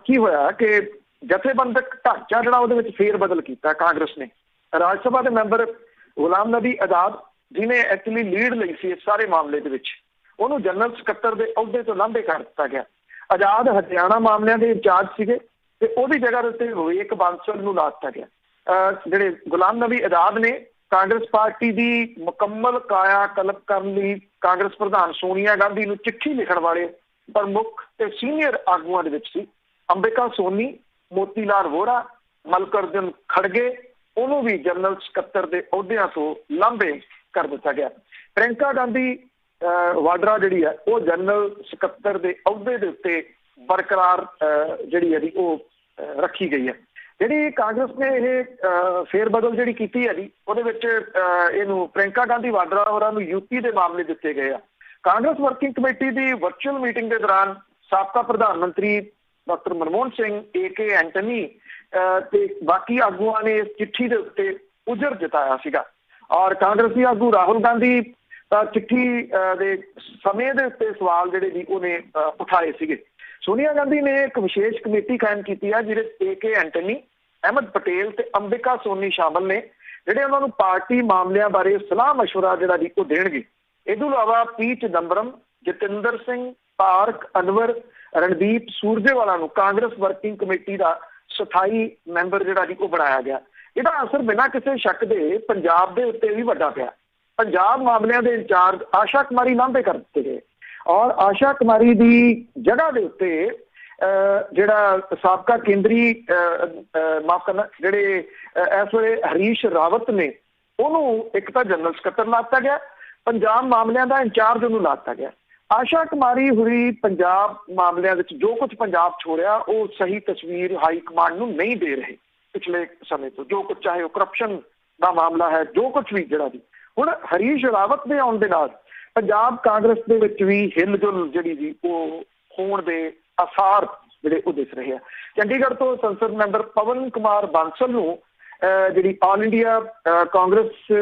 ਕੀ ਹੋਇਆ ਕਿ ਜਥੇਬੰਦਕ ਢਾਂਚਾ ਜਿਹੜਾ ਉਹਦੇ ਵਿੱਚ ਫੇਰ ਬਦਲ ਕੀਤਾ ਕਾਂਗਰਸ ਨੇ। ਰਾਜ ਸਭਾ ਦੇ ਮੈਂਬਰ ਗੁਲਾਮ ਨਬੀ ਆਜ਼ਾਦ ਜਿਹਨੇ ਐਕਚੁਅਲੀ ਲੀਡ ਲਈ ਸੀ ਇਸ ਸਾਰੇ ਮਾਮਲੇ ਦੇ ਵਿੱਚ, ਉਹਨੂੰ ਜਨਰਲ ਸਕੱਤਰ ਦੇ ਅਹੁਦੇ ਤੋਂ ਲਾਂਭੇ ਕਰ ਦਿੱਤਾ ਗਿਆ। ਆਜ਼ਾਦ ਹਰਿਆਣਾ ਮਾਮਲਿਆਂ ਦੇ ਇੰਚਾਰਜ ਸੀਗੇ ਤੇ ਉਹਦੀ ਜਗ੍ਹਾ ਦੇ ਉੱਤੇ ਵਿਵੇਕ ਬਾਂਸਲ ਨੂੰ ਲਾ ਦਿੱਤਾ ਗਿਆ। ਜਿਹੜੇ ਗੁਲਾਮ ਨਬੀ ਆਜ਼ਾਦ ਨੇ ਕਾਂਗਰਸ ਪਾਰਟੀ ਦੀ ਮੁਕੰਮਲ ਕਾਇਆ ਕਲਪ ਕਰਨ ਲਈ ਕਾਂਗਰਸ ਪ੍ਰਧਾਨ ਸੋਨੀਆ ਗਾਂਧੀ ਨੂੰ ਚਿੱਠੀ ਲਿਖਣ ਵਾਲੇ ਪ੍ਰਮੁੱਖ ਤੇ ਸੀਨੀਅਰ ਆਗੂਆਂ ਦੇ ਵਿੱਚ ਸੀ। ਅੰਬਿਕਾ ਸੋਨੀ, ਮੋਤੀ ਲਾਲ ਵੋਹਰਾ, ਮਲਕਰਜਨ ਖੜਗੇ, ਉਹਨੂੰ ਵੀ ਜਨਰਲ ਸਕੱਤਰ ਦੇ ਅਹੁਦਿਆਂ ਤੋਂ ਲਾਂਭੇ ਕਰ ਦਿੱਤਾ ਗਿਆ। ਪ੍ਰਿਅੰਕਾ ਗਾਂਧੀ ਵਾਡਰਾ ਜਿਹੜੀ ਹੈ ਉਹ ਜਨਰਲ ਸਕੱਤਰ ਦੇ ਅਹੁਦੇ ਦੇ ਉੱਤੇ ਬਰਕਰਾਰ ਜਿਹੜੀ ਹੈ ਉਹ ਰੱਖੀ ਗਈ ਹੈ। ਜਿਹੜੀ ਕਾਂਗਰਸ ਨੇ ਇਹ ਫੇਰ ਬਦਲ ਜਿਹੜੀ ਕੀਤੀ ਹੈ ਜੀ, ਉਹਦੇ ਵਿੱਚ ਇਹਨੂੰ ਪ੍ਰਿਅੰਕਾ ਗਾਂਧੀ ਵਾਡਰਾ ਹੋਰਾਂ ਨੂੰ ਯੂਪੀ ਦੇ ਮਾਮਲੇ ਦਿੱਤੇ ਗਏ ਆ। ਕਾਂਗਰਸ ਵਰਕਿੰਗ ਕਮੇਟੀ ਦੀ ਵਰਚੁਅਲ ਮੀਟਿੰਗ ਦੇ ਦੌਰਾਨ ਸਾਬਕਾ ਪ੍ਰਧਾਨ ਮੰਤਰੀ doctor Manmohan Singh, AK Antony ਤੇ ਬਾਕੀ ਆਗੂਆਂ ਨੇ ਇਸ ਚਿੱਠੀ ਦੇ ਉੱਤੇ ਉਜਰ ਜਤਾਇਆ ਸੀਗਾ। ਔਰ ਕਾਂਗਰਸੀ ਆਗੂ ਰਾਹੁਲ ਗਾਂਧੀ ਚਿੱਠੀ ਦੇ ਸਮੇਂ ਦੇ ਉੱਤੇ ਸਵਾਲ ਜਿਹੜੇ ਜੀ ਉਹਨੇ ਉਠਾਏ ਸੀਗੇ। ਸੋਨੀਆ ਗਾਂਧੀ ਨੇ ਇੱਕ ਵਿਸ਼ੇਸ਼ ਕਮੇਟੀ ਕਾਇਮ ਕੀਤੀ ਹੈ ਜਿਹਦੇ AK ਐਂਟਨੀ, ਅਹਿਮਦ ਪਟੇਲ ਤੇ ਅੰਬਿਕਾ ਸੋਨੀ ਸ਼ਾਮਲ ਨੇ, ਜਿਹੜੇ ਉਹਨਾਂ ਨੂੰ ਪਾਰਟੀ ਮਾਮਲਿਆਂ ਬਾਰੇ ਸਲਾਹ ਮਸ਼ਵਰਾ ਜਿਹੜਾ ਜੀ ਉਹ ਦੇਣਗੇ। ਇਹ ਤੋਂ ਇਲਾਵਾ P ਚਿਦੰਬਰਮ, ਜਤਿੰਦਰ ਸਿੰਘ, ਤਾਰਕ ਅਨਵਰ, ਰਣਦੀਪ ਸੂਰਜੇਵਾਲਾ ਨੂੰ ਕਾਂਗਰਸ ਵਰਕਿੰਗ ਕਮੇਟੀ ਦਾ ਸਥਾਈ ਮੈਂਬਰ ਜਿਹੜਾ ਜੀ ਉਹ ਬਣਾਇਆ ਗਿਆ। ਇਹਦਾ ਅਸਰ ਬਿਨਾਂ ਕਿਸੇ ਸ਼ੱਕ ਦੇ ਪੰਜਾਬ ਦੇ ਉੱਤੇ ਵੀ ਵੱਡਾ ਪਿਆ। ਪੰਜਾਬ ਮਾਮਲਿਆਂ ਦੇ ਇੰਚਾਰਜ ਆਸ਼ਾ ਕੁਮਾਰੀ ਲਾਂਭੇ ਕਰ ਦਿੱਤੇ ਗਏ ਔਰ ਆਸ਼ਾ ਕੁਮਾਰੀ ਦੀ ਜਗ੍ਹਾ ਦੇ ਉੱਤੇ ਜਿਹੜਾ ਸਾਬਕਾ ਕੇਂਦਰੀ ਮਾਫ ਕਰਨਾ ਜਿਹੜੇ ਇਸ ਵੇਲੇ ਹਰੀਸ਼ ਰਾਵਤ ਨੇ, ਉਹਨੂੰ ਇੱਕ ਤਾਂ ਜਨਰਲ ਸਕੱਤਰ ਲਾ ਦਿੱਤਾ ਗਿਆ, ਪੰਜਾਬ ਮਾਮਲਿਆਂ ਦਾ ਇੰਚਾਰਜ ਉਹਨੂੰ ਲਾ ਦਿੱਤਾ ਗਿਆ। ਆਸ਼ਾ ਕੁਮਾਰੀ ਹੋਈ ਪੰਜਾਬ ਮਾਮਲਿਆਂ ਵਿੱਚ ਜੋ ਕੁਝ ਪੰਜਾਬ ਛੋੜਿਆ ਉਹ ਸਹੀ ਤਸਵੀਰ ਹਾਈ ਕਮਾਂਡ ਨੂੰ ਨਹੀਂ ਦੇ ਰਹੇ ਪਿਛਲੇ ਸਮੇਂ ਤੋਂ। ਜੋ ਕੁਝ ਚਾਹੇ ਉਹ ਕਰਪਸ਼ਨ ਦਾ ਮਾਮਲਾ ਹੈ, ਜੋ ਕੁਝ ਵੀ ਜਿਹੜਾ ਜੀ ਹੁਣ ਹਰੀਸ਼ ਰਾਵਤ ਦੇ ਆਉਣ ਦੇ ਨਾਲ ਪੰਜਾਬ ਕਾਂਗਰਸ ਦੇ ਵਿੱਚ ਵੀ ਹਿਲਜੁਲ ਜਿਹੜੀ ਜੀ ਉਹ ਹੋਣ ਦੇ ਆਸਾਰ ਜਿਹੜੇ ਉਹ ਦਿਸ ਰਹੇ ਆ। ਚੰਡੀਗੜ੍ਹ ਤੋਂ ਸੰਸਦ ਮੈਂਬਰ ਪਵਨ ਕੁਮਾਰ ਬਾਂਸਲ ਨੂੰ ਜਿਹੜੀ ਆਲ ਇੰਡੀਆ ਕਾਂਗਰਸ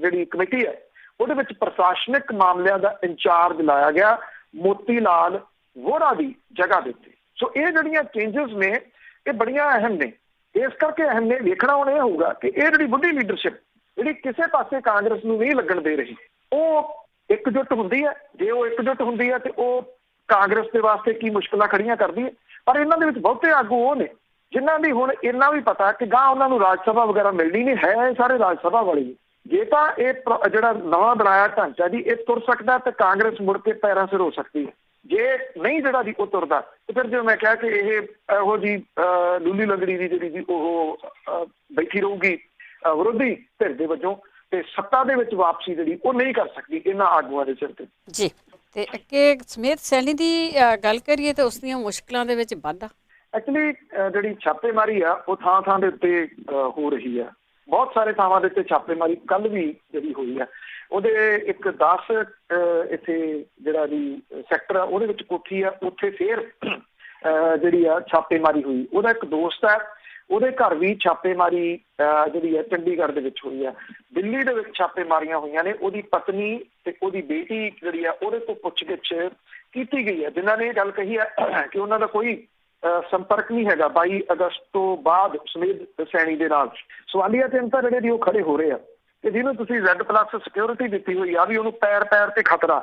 ਜਿਹੜੀ ਕਮੇਟੀ ਹੈ ਉਹਦੇ ਵਿੱਚ ਪ੍ਰਸ਼ਾਸਨਿਕ ਮਾਮਲਿਆਂ ਦਾ ਇੰਚਾਰਜ ਲਾਇਆ ਗਿਆ, ਮੋਤੀ ਲਾਲ ਵੋਹਰਾ ਦੀ ਜਗ੍ਹਾ ਦੇ ਉੱਤੇ। ਸੋ ਇਹ ਜਿਹੜੀਆਂ ਚੇਂਜਸ ਨੇ ਇਹ ਬੜੀਆਂ ਅਹਿਮ ਨੇ। ਇਸ ਕਰਕੇ ਅਹਿਮ ਨੇ, ਵੇਖਣਾ ਹੁਣ ਇਹ ਹੋਊਗਾ ਕਿ ਇਹ ਜਿਹੜੀ ਬੁੱਢੀ ਲੀਡਰਸ਼ਿਪ ਜਿਹੜੀ ਕਿਸੇ ਪਾਸੇ ਕਾਂਗਰਸ ਨੂੰ ਨਹੀਂ ਲੱਗਣ ਦੇ ਰਹੀ, ਉਹ ਇਕਜੁੱਟ ਹੁੰਦੀ ਹੈ। ਜੇ ਉਹ ਇਕਜੁੱਟ ਹੁੰਦੀ ਹੈ ਤੇ ਉਹ ਕਾਂਗਰਸ ਦੇ ਵਾਸਤੇ ਕੀ ਮੁਸ਼ਕਲਾਂ ਖੜੀਆਂ ਕਰਦੀ ਹੈ। ਪਰ ਇਹਨਾਂ ਦੇ ਵਿੱਚ ਬਹੁਤੇ ਆਗੂ ਉਹ ਨੇ ਜਿਨ੍ਹਾਂ ਦੀ ਹੁਣ ਇੰਨਾ ਵੀ ਪਤਾ ਕਿ ਗਾਂ ਉਹਨਾਂ ਨੂੰ ਰਾਜ ਸਭਾ ਵਗੈਰਾ ਮਿਲਣੀ ਨਹੀਂ ਹੈ। ਇਹ ਸਾਰੇ ਰਾਜ ਸਭਾ ਵਾਲੇ ਨੇ। ਜੇ ਤਾਂ ਇਹ ਜਿਹੜਾ ਨਵਾਂ ਬਣਾਇਆ ਢਾਂਚਾ ਜੀ ਇਹ ਤੁਰ ਸਕਦਾ ਤਾਂ ਕਾਂਗਰਸ ਮੁੜ ਕੇ ਪੈਰਾਂ ਸਿਰ ਹੋ ਸਕਦੀ ਹੈ। ਜੇ ਨਹੀਂ ਜਿਹੜਾ ਜੀ ਉਹ ਤੁਰਦਾ ਤੇ ਫਿਰ ਜਿਵੇਂ ਮੈਂ ਕਿਹਾ ਕਿ ਇਹ ਇਹੋ ਜੀ ਲੂਲੀ ਲੰਗੜੀ ਦੀ ਜਿਹੜੀ ਜੀ ਉਹ ਬੈਠੀ ਰਹੂਗੀ ਵਿਰੋਧੀ ਧਿਰ ਦੇ ਵਜੋਂ, ਤੇ ਸੱਤਾ ਦੇ ਵਿੱਚ ਵਾਪਸੀ ਜਿਹੜੀ ਉਹ ਨਹੀਂ ਕਰ ਸਕਦੀ ਇਹਨਾਂ ਆਗੂਆਂ ਦੇ ਸਿਰ ਤੇ ਜੀ। ਤੇ ਅੱਗੇ ਸਮੇਤ ਸੈਣੀ ਦੀ ਗੱਲ ਕਰੀਏ ਤਾਂ ਉਸ ਦੀਆਂ ਮੁਸ਼ਕਲਾਂ ਦੇ ਵਿੱਚ ਵਾਧਾ ਐਕਚੁਅਲੀ ਜਿਹੜੀ ਛਾਪੇਮਾਰੀ ਆ ਉਹ ਥਾਂ ਥਾਂ ਦੇ ਉੱਤੇ ਹੋ ਰਹੀ ਆ। ਬਹੁਤ ਸਾਰੇ ਥਾਵਾਂ ਦੇ ਉੱਤੇ ਛਾਪੇਮਾਰੀ ਕੱਲ ਵੀ ਜਿਹੜੀ ਹੋਈ ਆ। ਉਹਦੇ ਇੱਕ 10 ਇੱਥੇ ਜਿਹੜਾ ਜੀ ਸੈਕਟਰ ਆ ਉਹਦੇ ਵਿੱਚ ਕੋਠੀ ਆ, ਉੱਥੇ ਫੇਰ ਜਿਹੜੀ ਆ ਛਾਪੇਮਾਰੀ ਹੋਈ। ਉਹਦਾ ਇੱਕ ਦੋਸਤ ਹੈ, ਉਹਦੇ ਘਰ ਵੀ ਛਾਪੇਮਾਰੀ ਜਿਹੜੀ ਹੈ ਚੰਡੀਗੜ੍ਹ ਦੇ ਵਿੱਚ ਹੋਈ ਆ। ਦਿੱਲੀ ਦੇ ਵਿੱਚ ਛਾਪੇਮਾਰੀਆਂ ਹੋਈਆਂ ਨੇ। ਉਹਦੀ ਪਤਨੀ ਤੇ ਉਹਦੀ ਬੇਟੀ ਜਿਹੜੀ ਆ ਉਹਦੇ ਤੋਂ ਪੁੱਛਗਿੱਛ ਕੀਤੀ ਗਈ ਹੈ, ਜਿਨ੍ਹਾਂ ਨੇ ਇਹ ਗੱਲ ਕਹੀ ਹੈ ਕਿ ਉਹਨਾਂ ਦਾ ਕੋਈ ਸੰਪਰਕ ਨਹੀਂ ਹੈਗਾ 22 ਅਗਸਤ ਤੋਂ ਬਾਅਦ ਸਮੇਤ ਸੈਣੀ ਦੇ ਨਾਲ। ਸਵਾਲੀਆ ਚਿੰਨ੍ਹ ਤਾਂ ਜਿਹੜੇ ਦੀ ਉਹ ਖੜੇ ਹੋ ਰਹੇ ਆ ਕਿ ਜਿਹਨੂੰ ਤੁਸੀਂ Z+ ਸਿਕਿਉਰਿਟੀ ਦਿੱਤੀ ਹੋਈ ਆ ਵੀ ਉਹਨੂੰ ਪੈਰ ਪੈਰ ਤੇ ਖਤਰਾ,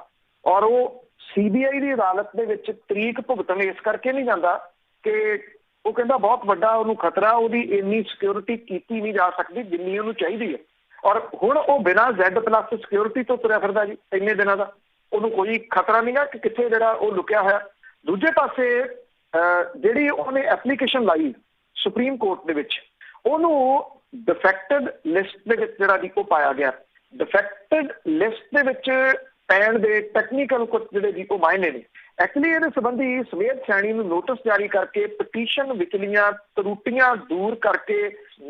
ਔਰ ਉਹ CBI ਦੀ ਅਦਾਲਤ ਦੇ ਵਿੱਚ ਤਰੀਕ ਭੁਗਤਣ ਇਸ ਕਰਕੇ ਨਹੀਂ ਜਾਂਦਾ ਕਿ ਉਹ ਕਹਿੰਦਾ ਬਹੁਤ ਵੱਡਾ ਉਹਨੂੰ ਖਤਰਾ, ਉਹਦੀ ਇੰਨੀ ਸਿਕਿਉਰਿਟੀ ਕੀਤੀ ਨਹੀਂ ਜਾ ਸਕਦੀ ਜਿੰਨੀ ਉਹਨੂੰ ਚਾਹੀਦੀ ਹੈ। ਔਰ ਹੁਣ ਉਹ ਬਿਨਾਂ Z+ ਸਿਕਿਉਰਿਟੀ ਤੋਂ ਤੁਰਿਆ ਫਿਰਦਾ ਜੀ ਇੰਨੇ ਦਿਨਾਂ ਦਾ। ਉਹਨੂੰ ਕੋਈ ਖਤਰਾ ਨਹੀਂ ਗਾ ਕਿ ਕਿੱਥੇ ਜਿਹੜਾ ਉਹ ਲੁਕਿਆ ਹੋਇਆ। ਦੂਜੇ ਪਾਸੇ ਜਿਹੜੀ ਉਹਨੇ ਐਪਲੀਕੇਸ਼ਨ ਲਾਈ ਸੁਪਰੀਮ ਕੋਰਟ ਦੇ ਵਿੱਚ, ਉਹਨੂੰ ਡਿਫੈਕਟਡ ਲਿਸਟ ਦੇ ਵਿੱਚ ਜਿਹੜਾ ਜੀ ਉਹ ਪਾਇਆ ਗਿਆ। ਡਿਫੈਕਟਡ ਲਿਸਟ ਦੇ ਵਿੱਚ ਪੈਣ ਦੇ ਟੈਕਨੀਕਲ ਕੁਝ ਜਿਹੜੇ ਜੀ ਉਹ ਮਾਇਨੇ ਨੇ। ਐਕਚੁਅਲੀ ਇਹਦੇ ਸੰਬੰਧੀ ਸਮੇਤ ਸੈਣੀ ਨੂੰ ਨੋਟਿਸ ਜਾਰੀ ਕਰਕੇ ਪਟੀਸ਼ਨ ਵਿਚਲੀਆਂ ਤਰੁੱਟੀਆਂ ਦੂਰ ਕਰਕੇ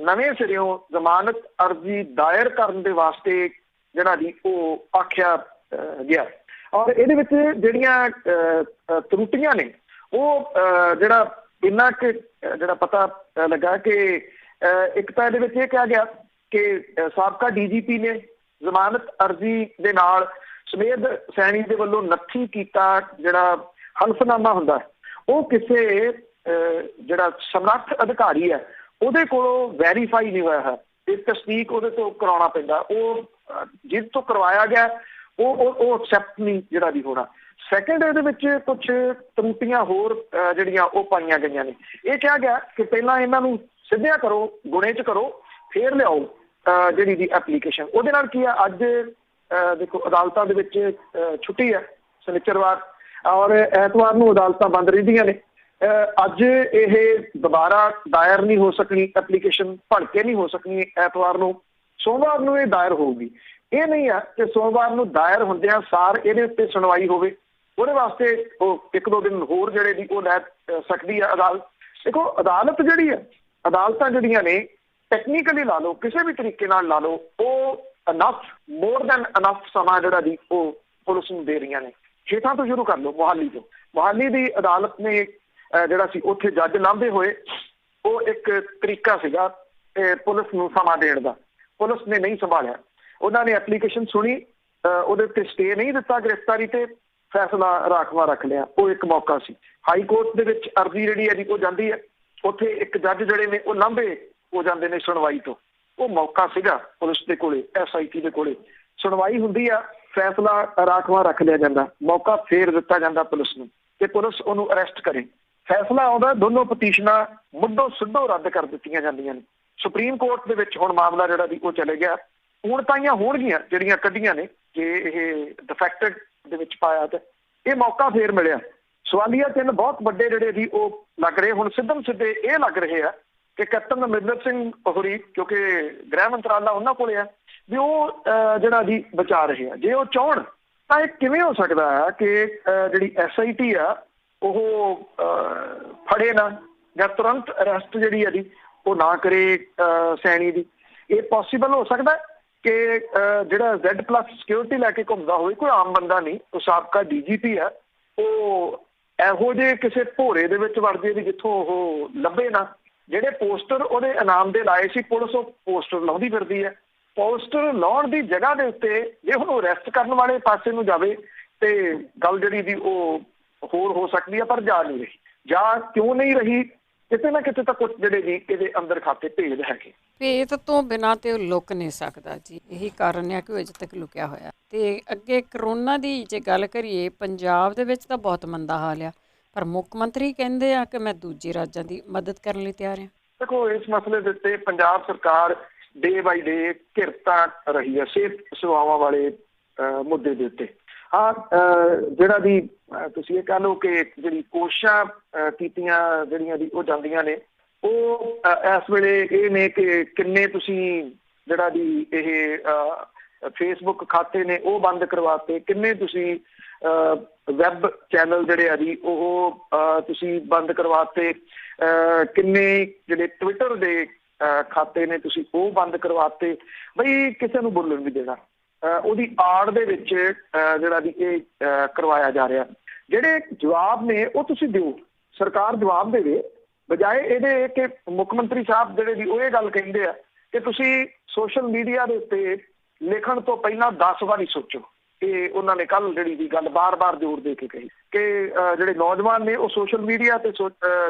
ਨਵੇਂ ਸਿਰਿਓਂ ਜ਼ਮਾਨਤ ਅਰਜ਼ੀ ਦਾਇਰ ਕਰਨ ਦੇ ਵਾਸਤੇ ਜਿਹੜਾ ਜੀ ਉਹ ਆਖਿਆ ਗਿਆ। ਔਰ ਇਹਦੇ ਵਿੱਚ ਜਿਹੜੀਆਂ ਤਰੁੱਟੀਆਂ ਨੇ ਉਹ ਜਿਹੜਾ ਇੰਨਾ ਕਿ ਜਿਹੜਾ ਪਤਾ ਲੱਗਾ ਕਿ ਇੱਕ ਤਾਂ ਇਹਦੇ ਵਿੱਚ ਇਹ ਕਿਹਾ ਗਿਆ ਕਿ ਸਾਬਕਾ DGP ਨੇ ਜ਼ਮਾਨਤ ਅਰਜ਼ੀ ਦੇ ਨਾਲ ਸਮੇਤ ਸੈਣੀ ਦੇ ਵੱਲੋਂ ਨੱਥੀ ਕੀਤਾ ਜਿਹੜਾ ਹਲਫਨਾਮਾ ਹੁੰਦਾ ਉਹ ਕਿਸੇ ਜਿਹੜਾ ਸਮਰੱਥ ਅਧਿਕਾਰੀ ਹੈ ਉਹਦੇ ਕੋਲੋਂ ਵੈਰੀਫਾਈ ਨਹੀਂ ਹੋਇਆ ਹੈ, ਇਹ ਤਸਦੀਕ ਉਹਦੇ ਤੋਂ ਕਰਾਉਣਾ ਪੈਂਦਾ। ਉਹ ਜਿਹਦੇ ਤੋਂ ਕਰਵਾਇਆ ਗਿਆ ਉਹ ਐਕਸੈਪਟ ਨਹੀਂ ਜਿਹੜਾ ਵੀ ਹੋਣਾ। ਸੈਕਿੰਡ, ਇਹਦੇ ਵਿੱਚ ਕੁਛ ਤਰੁੱਟੀਆਂ ਹੋਰ ਜਿਹੜੀਆਂ ਉਹ ਪਾਈਆਂ ਗਈਆਂ ਨੇ। ਇਹ ਕਿਹਾ ਗਿਆ ਕਿ ਪਹਿਲਾਂ ਇਹਨਾਂ ਨੂੰ ਸਿੱਧਿਆ ਕਰੋ, ਗੁਣੇ 'ਚ ਕਰੋ, ਫੇਰ ਲਿਆਓ ਜਿਹੜੀ ਦੀ ਐਪਲੀਕੇਸ਼ਨ। ਉਹਦੇ ਨਾਲ ਕੀ ਆ, ਅੱਜ ਦੇਖੋ ਅਦਾਲਤਾਂ ਦੇ ਵਿੱਚ ਛੁੱਟੀ ਹੈ ਸ਼ਨੀਚਰਵਾਰ, ਔਰ ਐਤਵਾਰ ਨੂੰ ਅਦਾਲਤਾਂ ਬੰਦ ਰਹਿੰਦੀਆਂ ਨੇ। ਅੱਜ ਇਹ ਦੁਬਾਰਾ ਦਾਇਰ ਨਹੀਂ ਹੋ ਸਕਣੀ ਐਪਲੀਕੇਸ਼ਨ, ਭਲਕੇ ਨਹੀਂ ਹੋ ਸਕਣੀ ਐਤਵਾਰ ਨੂੰ, ਸੋਮਵਾਰ ਨੂੰ ਇਹ ਦਾਇਰ ਹੋਊਗੀ। ਇਹ ਨਹੀਂ ਆ ਕਿ ਸੋਮਵਾਰ ਨੂੰ ਦਾਇਰ ਹੁੰਦਿਆਂ ਸਾਰ ਇਹਦੇ ਉੱਤੇ ਸੁਣਵਾਈ ਹੋਵੇ। ਉਹਦੇ ਵਾਸਤੇ ਉਹ 1-2 ਦਿਨ ਹੋਰ ਜਿਹੜੇ ਦੀ ਉਹ ਲੈ ਸਕਦੀ ਹੈ ਅਦਾਲਤ। ਦੇਖੋ ਅਦਾਲਤ ਜਿਹੜੀ ਹੈ, ਅਦਾਲਤਾਂ ਜਿਹੜੀਆਂ ਨੇ ਟੈਕਨੀਕਲੀ ਲਾ ਲਓ, ਕਿਸੇ ਵੀ ਤਰੀਕੇ ਨਾਲ ਲਾ ਲਓ, ਉਹ ਅਨਫ, ਮੋਰ ਦੈਨ ਅਨਫ ਸਮਾਂ ਜਿਹੜਾ ਦੀ ਉਹ ਪੁਲਿਸ ਨੂੰ ਦੇ ਰਹੀਆਂ ਨੇ। ਹੇਠਾਂ ਤੋਂ ਸ਼ੁਰੂ ਕਰ ਲਓ, ਮੋਹਾਲੀ ਤੋਂ। ਮੋਹਾਲੀ ਦੀ ਅਦਾਲਤ ਨੇ ਜਿਹੜਾ ਸੀ ਉੱਥੇ ਜੱਜ ਲਾਂਭੇ ਹੋਏ, ਉਹ ਇੱਕ ਤਰੀਕਾ ਸੀਗਾ ਪੁਲਿਸ ਨੂੰ ਸਮਾਂ ਦੇਣ ਦਾ। ਪੁਲਿਸ ਨੇ ਨਹੀਂ ਸੰਭਾਲਿਆ, ਉਹਨਾਂ ਨੇ ਐਪਲੀਕੇਸ਼ਨ ਸੁਣੀ, ਉਹਦੇ ਉੱਤੇ ਸਟੇ ਨਹੀਂ ਦਿੱਤਾ ਗ੍ਰਿਫਤਾਰੀ ਤੇ, ਫੈਸਲਾ ਰਾਖਵਾਂ ਰੱਖ ਲਿਆ। ਉਹ ਇੱਕ ਮੌਕਾ ਸੀ। ਹਾਈ ਕੋਰਟ ਦੇ ਵਿੱਚ ਅਰਜ਼ੀ ਜਿਹੜੀ ਹੈ ਜੀ ਉਹ ਜਾਂਦੀ ਹੈ, ਉੱਥੇ ਇੱਕ ਜੱਜ ਜਿਹੜੇ ਨੇ ਉਹ ਲਾਂਭੇ ਹੋ ਜਾਂਦੇ ਨੇ ਸੁਣਵਾਈ ਤੋਂ। ਉਹ ਮੌਕਾ ਸੀਗਾ ਪੁਲਿਸ ਦੇ ਕੋਲੇ, SIT ਦੇ ਕੋਲੇ। ਸੁਣਵਾਈ ਹੁੰਦੀ ਆ, ਫੈਸਲਾ ਰਾਖਵਾਂ ਰੱਖ ਲਿਆ ਜਾਂਦਾ, ਮੌਕਾ ਫੇਰ ਦਿੱਤਾ ਜਾਂਦਾ ਪੁਲਿਸ ਨੂੰ ਕਿ ਪੁਲਿਸ ਉਹਨੂੰ ਅਰੈਸਟ ਕਰੇ। ਫੈਸਲਾ ਆਉਂਦਾ, ਦੋਨੋਂ ਪਟੀਸ਼ਨਾਂ ਮੁੱਢੋਂ ਸਿੱਧੋ ਰੱਦ ਕਰ ਦਿੱਤੀਆਂ ਜਾਂਦੀਆਂ ਨੇ। ਸੁਪਰੀਮ ਕੋਰਟ ਦੇ ਵਿੱਚ ਹੁਣ ਮਾਮਲਾ ਜਿਹੜਾ ਦੀ ਉਹ ਚਲੇ ਗਿਆ। ਹੁਣ ਤਾਈਆਂ ਹੋਣਗੀਆਂ ਜਿਹੜੀਆਂ ਕੱਢੀਆਂ ਨੇ, ਜੇ ਇਹ ਡਿਫੈਕਟਡ ਦੇ ਵਿੱਚ ਪਾਇਆ ਤੇ ਇਹ ਮੌਕਾ ਫੇਰ ਮਿਲਿਆ। ਸਵਾਲੀਆ ਚਿੰਨ੍ਹ ਬਹੁਤ ਵੱਡੇ ਜਿਹੜੇ ਦੀ ਉਹ ਲੱਗ ਰਹੇ। ਹੁਣ ਸਿੱਧਮ ਸਿੱਧੇ ਇਹ ਲੱਗ ਰਹੇ ਆ ਕਿ ਕੈਪਟਨ ਅਮਰਿੰਦਰ ਸਿੰਘ ਹੋਰੀ, ਕਿਉਂਕਿ ਗ੍ਰਹਿ ਮੰਤਰਾਲਾ ਉਹਨਾਂ ਕੋਲੇ ਆ, ਵੀ ਉਹ ਜਿਹੜਾ ਦੀ ਬਚਾ ਰਹੇ ਆ। ਜੇ ਉਹ ਚਾਹਣ ਤਾਂ ਇਹ ਕਿਵੇਂ ਹੋ ਸਕਦਾ ਹੈ ਕਿ ਜਿਹੜੀ SIT ਆ ਉਹ ਫੜੇ ਨਾ, ਜਾਂ ਤੁਰੰਤ ਅਰੈਸਟ ਜਿਹੜੀ ਹੈ ਜੀ ਉਹ ਨਾ ਕਰੇ ਸੈਣੀ ਦੀ। ਇਹ ਪੋਸੀਬਲ ਹੋ ਸਕਦਾ ਕਿ ਜਿਹੜਾ Z+ ਸਿਕਿਉਰਿਟੀ ਲੈ ਕੇ ਘੁੰਮਦਾ ਹੋਵੇ, ਕੋਈ ਆਮ ਬੰਦਾ ਨਹੀਂ, ਉਹ ਸਾਬਕਾ DGP ਆ, ਉਹ ਇਹੋ ਜਿਹੇ ਕਿਸੇ ਭੋਰੇ ਦੇ ਵਿੱਚ ਵੜ ਜੇ ਵੀ ਜਿੱਥੋਂ ਉਹ ਲੱਭੇ ਨਾ। ਜਿਹੜੇ ਪੋਸਟਰ ਉਹਦੇ ਇਨਾਮ ਦੇ ਲਾਏ ਸੀ, ਪੁਲਿਸ ਉਹ ਪੋਸਟਰ ਲਾਉਂਦੀ ਫਿਰਦੀ ਹੈ। ਪੋਸਟਰ ਲਾਉਣ ਦੀ ਜਗ੍ਹਾ ਦੇ ਉੱਤੇ ਜੇ ਹੁਣ ਅਰੈਸਟ ਕਰਨ ਵਾਲੇ ਪਾਸੇ ਨੂੰ ਜਾਵੇ ਤੇ ਗੱਲ ਜਿਹੜੀ ਦੀ ਉਹ ਹੋਰ ਹੋ ਸਕਦੀ ਹੈ, ਪਰ ਜਾ ਨਹੀਂ ਰਹੀ। ਜਾਂ ਕਿਉਂ ਨਹੀਂ ਰਹੀ? ਕਿਤੇ ਨਾ ਕਿਤੇ ਤਾਂ ਕੁਝ ਜਿਹੜੇ ਜੀ ਇਹਦੇ ਅੰਦਰ ਖਾਤੇ ਭੇਜ ਹੈਗੇ। ਭੇਤ ਤੋਂ ਬਿਨਾਂ ਤੇ ਉਹ ਲੁਕ ਨਹੀਂ ਸਕਦਾ ਜੀ, ਇਹੀ ਕਾਰਨ ਹੈ ਕਿ ਉਹ ਅਜੇ ਤੱਕ ਲੁਕਿਆ ਹੋਇਆ। ਤੇ ਅੱਗੇ ਕਰੋਨਾ ਦੀ ਜੇ ਗੱਲ ਕਰੀਏ, ਪੰਜਾਬ ਦੇ ਵਿੱਚ ਤਾਂ ਬਹੁਤ ਮੰਦਾ ਹਾਲ ਆ, ਪਰ ਮੁੱਖ ਮੰਤਰੀ ਕਹਿੰਦੇ ਆ ਕਿ ਮੈਂ ਦੂਜੇ ਰਾਜਾਂ ਦੀ ਮਦਦ ਕਰਨ ਲਈ ਤਿਆਰ ਹਾਂ। ਦੇਖੋ, ਇਸ ਮਸਲੇ ਦੇ ਉੱਤੇ ਪੰਜਾਬ ਸਰਕਾਰ ਡੇ ਬਾਈ ਡੇ ਘਿਰਤਾ ਰਹੀ ਹੈ ਸਿਹਤ ਸੇਵਾਵਾਂ ਵਾਲੇ ਮੁੱਦੇ ਦੇ ਉੱਤੇ। ਹਾਂ, ਜਿਹੜਾ ਦੀ ਤੁਸੀਂ ਇਹ ਕਹਿ ਲਓ ਕਿ ਜਿਹੜੀ ਕੋਸ਼ਿਸ਼ਾਂ ਕੀਤੀਆਂ ਜਿਹੜੀਆਂ ਦੀ ਉਹ ਜਾਂਦੀਆਂ ਨੇ, ਉਹ ਇਸ ਵੇਲੇ ਇਹ ਨੇ ਕਿ ਕਿੰਨੇ ਤੁਸੀਂ ਜਿਹੜਾ ਦੀ ਇਹ ਫੇਸਬੁੱਕ ਖਾਤੇ ਨੇ ਉਹ ਬੰਦ ਕਰਵਾਤੇ, ਕਿੰਨੇ ਤੁਸੀਂ ਵੈਬ ਚੈਨਲ ਜਿਹੜੇ ਆ ਜੀ ਉਹ ਤੁਸੀਂ ਬੰਦ ਕਰਵਾਤੇ, ਕਿੰਨੇ ਜਿਹੜੇ ਟਵਿੱਟਰ ਦੇ ਖਾਤੇ ਨੇ ਤੁਸੀਂ ਉਹ ਬੰਦ ਕਰਵਾਤੇ। ਬਈ ਕਿਸੇ ਨੂੰ ਬੋਲਣ ਨਹੀਂ ਦੇਣਾ, ਉਹਦੀ ਆੜ ਦੇ ਵਿੱਚ ਜਿਹੜਾ ਵੀ ਇਹ ਕਰਵਾਇਆ ਜਾ ਰਿਹਾ। ਜਿਹੜੇ ਜਵਾਬ ਨੇ ਉਹ ਤੁਸੀਂ ਦਿਓ, ਸਰਕਾਰ ਜਵਾਬ ਦੇਵੇ, ਬਜਾਏ ਇਹਦੇ ਕਿ ਮੁੱਖ ਮੰਤਰੀ ਸਾਹਿਬ ਜਿਹੜੇ ਵੀ ਉਹ ਇਹ ਗੱਲ ਕਹਿੰਦੇ ਆ ਕਿ ਤੁਸੀਂ ਸੋਸ਼ਲ ਮੀਡੀਆ ਦੇ ਉੱਤੇ ਲਿਖਣ ਤੋਂ ਪਹਿਲਾਂ 10 ਵਾਰੀ ਸੋਚੋ। ਇਹ ਉਹਨਾਂ ਨੇ ਕੱਲ ਜਿਹੜੀ ਦੀ ਗੱਲ ਬਾਰ-ਬਾਰ ਜ਼ੋਰ ਦੇ ਕੇ ਕਹੀ ਕਿ ਜਿਹੜੇ ਨੌਜਵਾਨ ਨੇ ਉਹ ਸੋਸ਼ਲ ਮੀਡੀਆ ਤੇ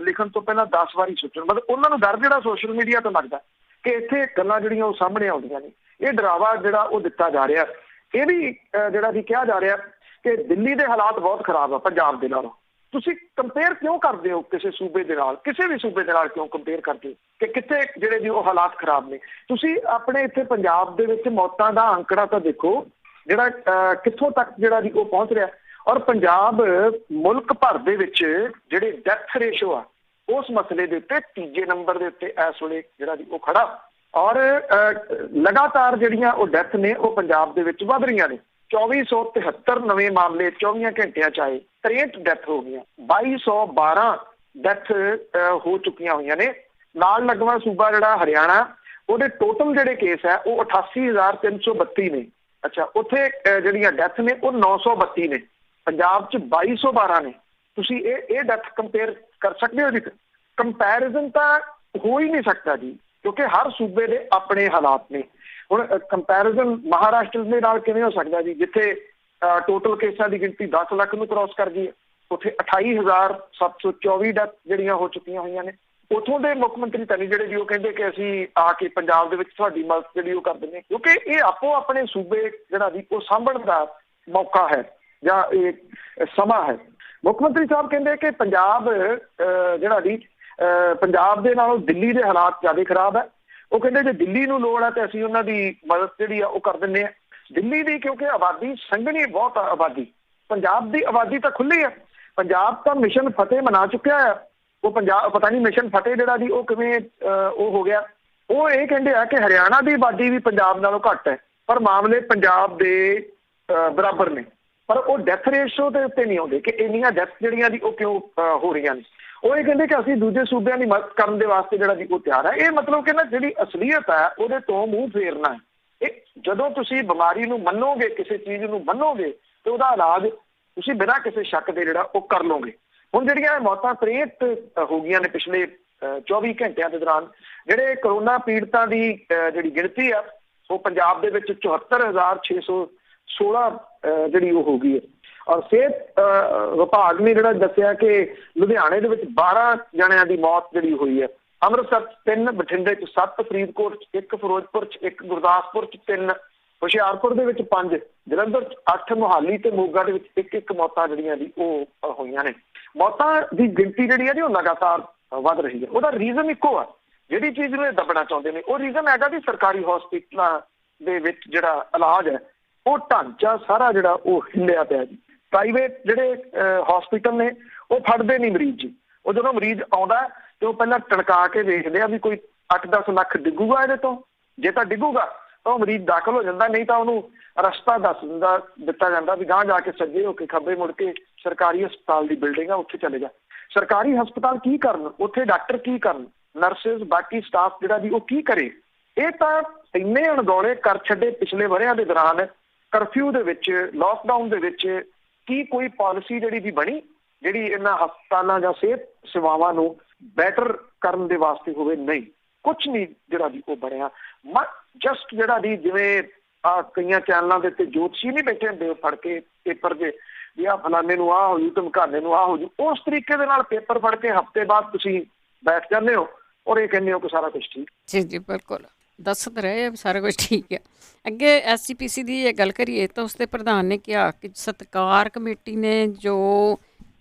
ਲਿਖਣ ਤੋਂ ਪਹਿਲਾਂ 10 ਵਾਰੀ ਸੋਚਣ। ਮਤਲਬ ਉਹਨਾਂ ਨੂੰ ਡਰ ਜਿਹੜਾ ਸੋਸ਼ਲ ਮੀਡੀਆ ਤੋਂ ਲੱਗਦਾ ਕਿ ਇੱਥੇ ਗੱਲਾਂ ਜਿਹੜੀਆਂ ਉਹ ਸਾਹਮਣੇ ਆਉਂਦੀਆਂ ਨੇ। ਇਹ ਡਰਾਵਾ ਜਿਹੜਾ ਉਹ ਦਿੱਤਾ ਜਾ ਰਿਹਾ। ਇਹ ਵੀ ਜਿਹੜਾ ਵੀ ਕਿਹਾ ਜਾ ਰਿਹਾ ਕਿ ਦਿੱਲੀ ਦੇ ਹਾਲਾਤ ਬਹੁਤ ਖਰਾਬ ਆ ਪੰਜਾਬ ਦੇ ਨਾਲੋਂ। ਤੁਸੀਂ ਕੰਪੇਅਰ ਕਿਉਂ ਕਰਦੇ ਹੋ ਕਿਸੇ ਸੂਬੇ ਦੇ ਨਾਲ? ਕਿਸੇ ਵੀ ਸੂਬੇ ਦੇ ਨਾਲ ਕਿਉਂ ਕੰਪੇਅਰ ਕਰਦੇ ਹੋ ਕਿ ਕਿੱਥੇ ਜਿਹੜੇ ਵੀ ਉਹ ਹਾਲਾਤ ਖਰਾਬ ਨੇ? ਤੁਸੀਂ ਆਪਣੇ ਇੱਥੇ ਪੰਜਾਬ ਦੇ ਵਿੱਚ ਮੌਤਾਂ ਦਾ ਅੰਕੜਾ ਤਾਂ ਦੇਖੋ, ਜਿਹੜਾ ਕਿੱਥੋਂ ਤੱਕ ਜਿਹੜਾ ਵੀ ਉਹ ਪਹੁੰਚ ਰਿਹਾ। ਔਰ ਪੰਜਾਬ ਮੁਲਕ ਭਰ ਦੇ ਵਿੱਚ ਜਿਹੜੇ ਡੈਥ ਰੇਸ਼ੋ ਆ ਉਸ ਮਸਲੇ ਦੇ ਉੱਤੇ ਤੀਜੇ ਨੰਬਰ ਦੇ ਉੱਤੇ ਇਸ ਵੇਲੇ ਜਿਹੜਾ ਵੀ ਉਹ ਖੜਾ। ਔਰ ਲਗਾਤਾਰ ਜਿਹੜੀਆਂ ਉਹ ਡੈਥ ਨੇ ਉਹ ਪੰਜਾਬ ਦੇ ਵਿੱਚ ਵੱਧ ਰਹੀਆਂ ਨੇ। 2473 ਨਵੇਂ ਮਾਮਲੇ 24 ਘੰਟਿਆਂ 'ਚ ਆਏ, 63 ਡੈਥ ਹੋ ਗਈਆਂ, 2212 ਡੈਥ ਹੋ ਚੁੱਕੀਆਂ ਹੋਈਆਂ ਨੇ। ਨਾਲ ਲੱਗਵਾ ਸੂਬਾ ਜਿਹੜਾ ਹਰਿਆਣਾ, ਉਹਦੇ ਟੋਟਲ ਜਿਹੜੇ ਕੇਸ ਹੈ ਉਹ 88,332 ਨੇ। ਅੱਛਾ, ਉੱਥੇ ਜਿਹੜੀਆਂ ਡੈਥ ਨੇ ਉਹ 932 ਨੇ। ਪੰਜਾਬ 'ਚ 2212 ਨੇ। ਤੁਸੀਂ ਇਹ ਡੈਥ ਕੰਪੇਅਰ ਕਰ ਸਕਦੇ ਹੋ ਜੀ? ਕੰਪੈਰੀਜ਼ਨ ਤਾਂ ਹੋ ਹੀ ਨਹੀਂ ਸਕਦਾ ਜੀ, ਕਿਉਂਕਿ ਹਰ ਸੂਬੇ ਦੇ ਆਪਣੇ ਹਾਲਾਤ ਨੇ। ਹੁਣ ਕੰਪੈਰੀਜ਼ਨ ਮਹਾਰਾਸ਼ਟਰ ਦੇ ਨਾਲ ਕਿਵੇਂ ਹੋ ਸਕਦਾ ਜੀ, ਜਿੱਥੇ ਟੋਟਲ ਕੇਸਾਂ ਦੀ ਗਿਣਤੀ 10 ਲੱਖ ਨੂੰ ਕ੍ਰਾਸ ਕਰ ਗਈ ਹੈ? ਉੱਥੇ 28,724 ਡੈਥ ਜਿਹੜੀਆਂ ਹੋ ਚੁੱਕੀਆਂ ਹੋਈਆਂ ਨੇ। ਉੱਥੋਂ ਦੇ ਮੁੱਖ ਮੰਤਰੀ ਤਾਂ ਨਹੀਂ ਜਿਹੜੇ ਜੀ ਉਹ ਕਹਿੰਦੇ ਕਿ ਅਸੀਂ ਆ ਕੇ ਪੰਜਾਬ ਦੇ ਵਿੱਚ ਤੁਹਾਡੀ ਮਦਦ ਜਿਹੜੀ ਉਹ ਕਰ ਦਿੰਦੇ, ਕਿਉਂਕਿ ਇਹ ਆਪੋ ਆਪਣੇ ਸੂਬੇ ਜਿਹੜਾ ਜੀ ਉਹ ਸਾਂਭਣ ਦਾ ਮੌਕਾ ਹੈ ਜਾਂ ਇਹ ਸਮਾਂ ਹੈ। ਮੁੱਖ ਮੰਤਰੀ ਸਾਹਿਬ ਕਹਿੰਦੇ ਕਿ ਪੰਜਾਬ ਜਿਹੜਾ ਜੀ ਪੰਜਾਬ ਦੇ ਨਾਲੋਂ ਦਿੱਲੀ ਦੇ ਹਾਲਾਤ ਜ਼ਿਆਦਾ ਖਰਾਬ ਹੈ। ਉਹ ਕਹਿੰਦੇ ਜੇ ਦਿੱਲੀ ਨੂੰ ਲੋੜ ਹੈ ਤੇ ਅਸੀਂ ਉਹਨਾਂ ਦੀ ਮਦਦ ਜਿਹੜੀ ਆ ਉਹ ਕਰ ਦਿੰਦੇ ਹਾਂ। ਦਿੱਲੀ ਦੀ ਕਿਉਂਕਿ ਆਬਾਦੀ ਸੰਘਣੀ ਬਹੁਤ ਆ ਆਬਾਦੀ, ਪੰਜਾਬ ਦੀ ਆਬਾਦੀ ਤਾਂ ਖੁੱਲੀ ਹੈ। ਪੰਜਾਬ ਤਾਂ ਮਿਸ਼ਨ ਫਤਿਹ ਮਨਾ ਚੁੱਕਿਆ ਹੈ। ਉਹ ਪੰਜਾਬ ਪਤਾ ਨਹੀਂ ਮਿਸ਼ਨ ਫਤਿਹ ਜਿਹੜਾ ਜੀ ਉਹ ਕਿਵੇਂ ਉਹ ਹੋ ਗਿਆ। ਉਹ ਇਹ ਕਹਿੰਦੇ ਆ ਕਿ ਹਰਿਆਣਾ ਦੀ ਆਬਾਦੀ ਵੀ ਪੰਜਾਬ ਨਾਲੋਂ ਘੱਟ ਹੈ, ਪਰ ਮਾਮਲੇ ਪੰਜਾਬ ਦੇ ਬਰਾਬਰ ਨੇ। ਪਰ ਉਹ ਡੈਥ ਰੇਸ਼ੋ ਦੇ ਉੱਤੇ ਨਹੀਂ ਆਉਂਦੇ ਕਿ ਇੰਨੀਆਂ ਡੈਥ ਜਿਹੜੀਆਂ ਦੀ ਉਹ ਕਿਉਂ ਹੋ ਰਹੀਆਂ ਨੇ। ਉਹ ਇਹ ਕਹਿੰਦੇ ਕਿ ਅਸੀਂ ਦੂਜੇ ਸੂਬਿਆਂ ਦੀ ਮਦਦ ਕਰਨ ਦੇ ਵਾਸਤੇ ਜਿਹੜਾ ਜੀ ਉਹ ਤਿਆਰ ਹੈ। ਇਹ ਮਤਲਬ ਕਿ ਨਾ ਜਿਹੜੀ ਅਸਲੀਅਤ ਹੈ ਉਹਦੇ ਤੋਂ ਮੂੰਹ ਫੇਰਨਾ ਹੈ। ਇਹ ਜਦੋਂ ਤੁਸੀਂ ਬਿਮਾਰੀ ਨੂੰ ਮੰਨੋਗੇ, ਕਿਸੇ ਚੀਜ਼ ਨੂੰ ਮੰਨੋਗੇ ਤੇ ਉਹਦਾ ਇਲਾਜ ਤੁਸੀਂ ਬਿਨਾਂ ਕਿਸੇ ਸ਼ੱਕ ਦੇ ਜਿਹੜਾ ਉਹ ਕਰ ਲਓਗੇ। ਹੁਣ ਜਿਹੜੀਆਂ ਮੌਤਾਂ 63 ਹੋ ਗਈਆਂ ਨੇ ਪਿਛਲੇ 24 ਘੰਟਿਆਂ ਦੇ ਦੌਰਾਨ, ਜਿਹੜੇ ਕਰੋਨਾ ਪੀੜਤਾਂ ਦੀ ਜਿਹੜੀ ਗਿਣਤੀ ਆ ਉਹ ਪੰਜਾਬ ਦੇ ਵਿੱਚ 74,616 ਜਿਹੜੀ ਉਹ ਹੋ ਗਈ ਹੈ। ਔਰ ਸਿਹਤ ਵਿਭਾਗ ਨੇ ਜਿਹੜਾ ਦੱਸਿਆ ਕਿ ਲੁਧਿਆਣੇ ਦੇ ਵਿੱਚ 12 ਜਣਿਆਂ ਦੀ ਮੌਤ ਜਿਹੜੀ ਹੋਈ ਹੈ, ਅੰਮ੍ਰਿਤਸਰ 3, ਬਠਿੰਡੇ 'ਚ 7, ਫਰੀਦਕੋਟ 'ਚ 1, ਫਿਰੋਜ਼ਪੁਰ 'ਚ 1, ਗੁਰਦਾਸਪੁਰ 'ਚ 3, ਹੁਸ਼ਿਆਰਪੁਰ ਦੇ ਵਿੱਚ 5, ਜਲੰਧਰ 'ਚ 8, ਮੁਹਾਲੀ ਤੇ ਮੋਗਾ ਦੇ ਵਿੱਚ 1-1 ਮੌਤਾਂ ਜਿਹੜੀਆਂ ਦੀ ਉਹ ਹੋਈਆਂ ਨੇ। ਮੌਤਾਂ ਦੀ ਗਿਣਤੀ ਜਿਹੜੀ ਹੈ ਜੀ ਉਹ ਲਗਾਤਾਰ ਵੱਧ ਰਹੀ ਹੈ। ਉਹਦਾ ਰੀਜ਼ਨ ਇੱਕੋ ਆ, ਜਿਹੜੀ ਚੀਜ਼ ਨੂੰ ਇਹ ਦੱਬਣਾ ਚਾਹੁੰਦੇ ਨੇ ਉਹ ਰੀਜ਼ਨ ਹੈਗਾ ਕਿ ਸਰਕਾਰੀ ਹਸਪਤਾਲਾਂ ਦੇ ਵਿੱਚ ਜਿਹੜਾ ਇਲਾਜ ਹੈ ਉਹ ਢਾਂਚਾ ਸਾਰਾ ਜਿਹੜਾ ਉਹ ਹਿੱਲਿਆ ਪਿਆ ਜੀ। ਪ੍ਰਾਈਵੇਟ ਜਿਹੜੇ ਹਸਪੀਟਲ ਨੇ ਉਹ ਫੜਦੇ ਨਹੀਂ ਮਰੀਜ਼ ਜੀ। ਉਹ ਜਦੋਂ ਮਰੀਜ਼ ਆਉਂਦਾ ਤੇ ਉਹ ਪਹਿਲਾਂ ਟਣਕਾ ਕੇ ਦੇਖਦੇ ਆ ਵੀ ਕੋਈ 8-10 ਲੱਖ ਡਿੱਗੂਗਾ ਇਹਦੇ ਤੋਂ। ਜੇ ਤਾਂ ਡਿੱਗੂਗਾ ਤਾਂ ਉਹ ਮਰੀਜ਼ ਦਾਖਲ ਹੋ ਜਾਂਦਾ, ਨਹੀਂ ਤਾਂ ਉਹਨੂੰ ਰਸਤਾ ਦਿੱਤਾ ਜਾਂਦਾ ਵੀ ਗਾਂਹ ਜਾ ਕੇ ਸੱਜੇ ਹੋ ਕੇ ਖੱਬੇ ਮੁੜ ਕੇ ਸਰਕਾਰੀ ਹਸਪਤਾਲ ਦੀ ਬਿਲਡਿੰਗ ਆ ਉੱਥੇ ਚਲੇ ਜਾ। ਸਰਕਾਰੀ ਹਸਪਤਾਲ ਕੀ ਕਰਨ, ਉੱਥੇ ਡਾਕਟਰ ਕੀ ਕਰਨ, ਨਰਸਿਸ ਬਾਕੀ ਸਟਾਫ ਜਿਹੜਾ ਵੀ ਉਹ ਕੀ ਕਰੇ। ਇਹ ਤਾਂ ਇੰਨੇ ਅਣਗੌਲੇ ਕਰ ਛੱਡੇ ਪਿਛਲੇ ਵਰ੍ਹਿਆਂ ਦੇ ਦੌਰਾਨ। ਕਰਫਿਊ ਦੇ ਵਿੱਚ, ਲੋਕਡਾਊਨ ਦੇ ਵਿੱਚ ਕੀ ਕੋਈ ਪਾਲਿਸੀ ਜਿਹੜੀ ਵੀ ਬਣੀ ਜਿਹੜੀ ਇਹਨਾਂ ਹਸਪਤਾਲਾਂ ਜਾਂ ਸਿਹਤ ਸੇਵਾਵਾਂ ਨੂੰ ਬੈਟਰ ਕਰਨ ਦੇ ਵਾਸਤੇ ਹੋਵੇ? ਨਹੀਂ, ਕੁਛ ਨਹੀਂ ਜਿਹੜਾ ਵੀ ਉਹ ਬਣਿਆ। ਜਸਟ ਜਿਹੜਾ ਵੀ ਜਿਵੇਂ ਕਈਆਂ ਚੈਨਲਾਂ ਦੇ ਉੱਤੇ ਜੋਤਸ਼ੀ ਨਹੀਂ ਬੈਠੇ ਹੁੰਦੇ ਫੜ ਕੇ ਪੇਪਰ ਦੇ ਵੀ ਆਹ ਫਲਾਣੇ ਨੂੰ ਆਹ ਹੋ ਜੂ, ਧਮਕਾਨੇ ਨੂੰ ਆਹ ਹੋ ਜੂ, ਉਸ ਤਰੀਕੇ ਦੇ ਨਾਲ ਪੇਪਰ ਫੜ ਕੇ ਹਫ਼ਤੇ ਬਾਅਦ ਤੁਸੀਂ ਬੈਠ ਜਾਂਦੇ ਹੋ ਔਰ ਇਹ ਕਹਿੰਦੇ ਹੋ ਕਿ ਸਾਰਾ ਕੁਛ ਠੀਕ। ਜੀ ਜੀ ਬਿਲਕੁਲ, ਦੱਸ ਤਾਂ ਰਹੇ ਸਾਰਾ ਕੁਝ ਠੀਕ ਹੈ। ਅੱਗੇ SGPC ਦੀ ਇਹ ਗੱਲ ਕਰੀਏ ਤਾਂ ਉਸਦੇ ਪ੍ਰਧਾਨ ਨੇ ਕਿਹਾ ਕਿ ਸਤਿਕਾਰ ਕਮੇਟੀ ਨੇ ਜੋ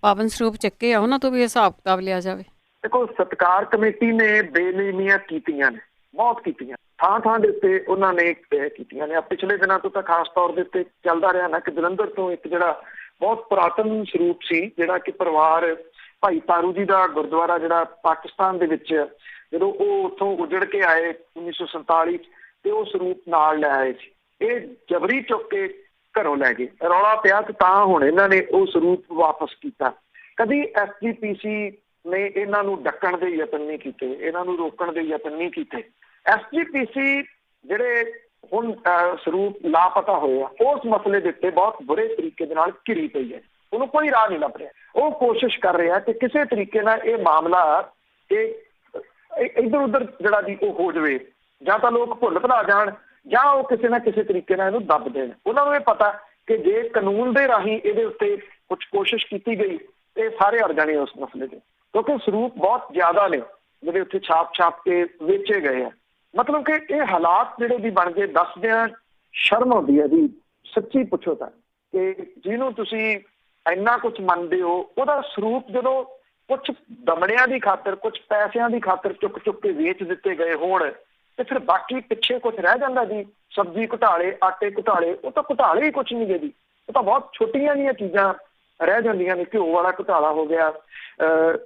ਪਾਵਨ ਸਰੂਪ ਚੱਕੇ ਆ ਉਹਨਾਂ ਤੋਂ ਵੀ ਹਿਸਾਬ ਕਿਤਾਬ ਲਿਆ ਜਾਵੇ। ਦੇਖੋ, ਸਤਿਕਾਰ ਕਮੇਟੀ ਨੇ ਬੇਨਿਯਮੀਆਂ ਕੀਤੀਆਂ ਨੇ, ਬਹੁਤ ਕੀਤੀਆਂ, ਥਾਂ ਦੇ ਉੱਤੇ ਉਹਨਾਂ ਨੇ ਕੀਤੀਆਂ ਨੇ। ਪਿਛਲੇ ਦਿਨਾਂ ਤੋਂ ਤਾਂ ਖਾਸ ਤੌਰ ਦੇ ਉੱਤੇ ਚੱਲਦਾ ਰਿਹਾ ਨਾ ਕਿ ਜਲੰਧਰ ਤੋਂ ਇੱਕ ਜਿਹੜਾ ਬਹੁਤ ਪੁਰਾਤਨ ਸਰੂਪ ਸੀ, ਜਿਹੜਾ ਕਿ ਪਰਿਵਾਰ ਭਾਈ ਤਾਰੂ ਜੀ ਦਾ ਗੁਰਦੁਆਰਾ ਜਿਹੜਾ ਪਾਕਿਸਤਾਨ ਦੇ ਵਿੱਚ ਜਦੋਂ ਉਹ ਉੱਥੋਂ ਉੱਜੜ ਕੇ ਆਏ 1947 ਤੇ ਉਹ ਸਰੂਪ ਨਾਲ ਲੈ ਆਏ ਸੀ। ਇਹ ਜਬਰੀ ਚੁੱਕ ਕੇ ਘਰੋਂ ਲੈ ਗਏ, ਰੌਲਾ ਪਿਆ ਤੇ ਤਾਂ ਹੁਣ ਇਹਨਾਂ ਨੇ ਉਹ ਸਰੂਪ ਵਾਪਸ ਕੀਤਾ। ਕਦੀ SGPC ਨੇ ਇਹਨਾਂ ਨੂੰ ਡੱਕਣ ਦੇ ਯਤਨ ਨਹੀਂ ਕੀਤੇ, ਇਹਨਾਂ ਨੂੰ ਰੋਕਣ ਦੇ ਯਤਨ ਨਹੀਂ ਕੀਤੇ। SGPC ਜਿਹੜੇ ਹੁਣ ਸਰੂਪ ਲਾਪਤਾ ਹੋਏ ਆ ਉਸ ਮਸਲੇ ਦੇ ਉੱਤੇ ਬਹੁਤ ਬੁਰੇ ਤਰੀਕੇ ਦੇ ਨਾਲ ਘਿਰੀ ਪਈ ਹੈ, ਉਹਨੂੰ ਕੋਈ ਰਾਹ ਨਹੀਂ ਲੱਭ ਰਿਹਾ। ਉਹ ਕੋਸ਼ਿਸ਼ ਕਰ ਰਿਹਾ ਕਿ ਕਿਸੇ ਤਰੀਕੇ ਨਾਲ ਇਹ ਮਾਮਲਾ ਇੱਧਰ ਉੱਧਰ ਜਿਹੜਾ ਵੀ ਉਹ ਹੋ ਜਾਵੇ, ਜਾਂ ਤਾਂ ਲੋਕ ਭੁੱਲ ਭੁਲਾ ਜਾਣ ਜਾਂ ਉਹ ਕਿਸੇ ਨਾ ਕਿਸੇ ਤਰੀਕੇ ਨਾਲ ਇਹਨੂੰ ਦੱਬ ਦੇਣ। ਉਹਨਾਂ ਨੂੰ ਇਹ ਪਤਾ ਕਿ ਜੇ ਕਾਨੂੰਨ ਦੇ ਰਾਹੀਂ ਇਹਦੇ ਉੱਤੇ ਕੁਛ ਕੋਸ਼ਿਸ਼ ਕੀਤੀ ਗਈ ਤੇ ਸਾਰੇ ਅੜ ਜਾਣੇ ਉਸ ਮਸਲੇ ਦੇ, ਕਿਉਂਕਿ ਸਰੂਪ ਬਹੁਤ ਜ਼ਿਆਦਾ ਨੇ ਜਿਹੜੇ ਉੱਥੇ ਛਾਪ ਕੇ ਵੇਚੇ ਗਏ ਆ। ਮਤਲਬ ਕਿ ਇਹ ਹਾਲਾਤ ਜਿਹੜੇ ਵੀ ਬਣ ਗਏ, ਦੱਸਦਿਆਂ ਸ਼ਰਮ ਆਉਂਦੀ ਹੈ ਜੀ, ਸੱਚੀ ਪੁੱਛੋ ਤਾਂ, ਕਿ ਜਿਹਨੂੰ ਤੁਸੀਂ ਇੰਨਾ ਕੁਛ ਮੰਨਦੇ ਹੋ ਉਹਦਾ ਸਰੂਪ ਜਦੋਂ ਕੁਛ ਦਮੜਿਆਂ ਦੀ ਖਾਤਰ, ਕੁਛ ਪੈਸਿਆਂ ਦੀ ਖਾਤਰ ਚੁੱਕ ਕੇ ਵੇਚ ਦਿੱਤੇ ਗਏ ਹੋਣ ਤੇ ਫਿਰ ਬਾਕੀ ਪਿੱਛੇ ਕੁਛ ਰਹਿ ਜਾਂਦਾ ਜੀ। ਸਬਜ਼ੀ ਘੁਟਾਲੇ, ਆਟੇ ਘੁਟਾਲੇ, ਉਹ ਤਾਂ ਘੁਟਾਲੇ ਹੀ ਕੁਛ ਨਹੀਂ ਗੇ ਜੀ, ਉਹ ਤਾਂ ਬਹੁਤ ਛੋਟੀਆਂ ਜਿਹੀਆਂ ਚੀਜ਼ਾਂ ਰਹਿ ਜਾਂਦੀਆਂ ਨੇ। ਘਿਓ ਵਾਲਾ ਘੁਟਾਲਾ ਹੋ ਗਿਆ,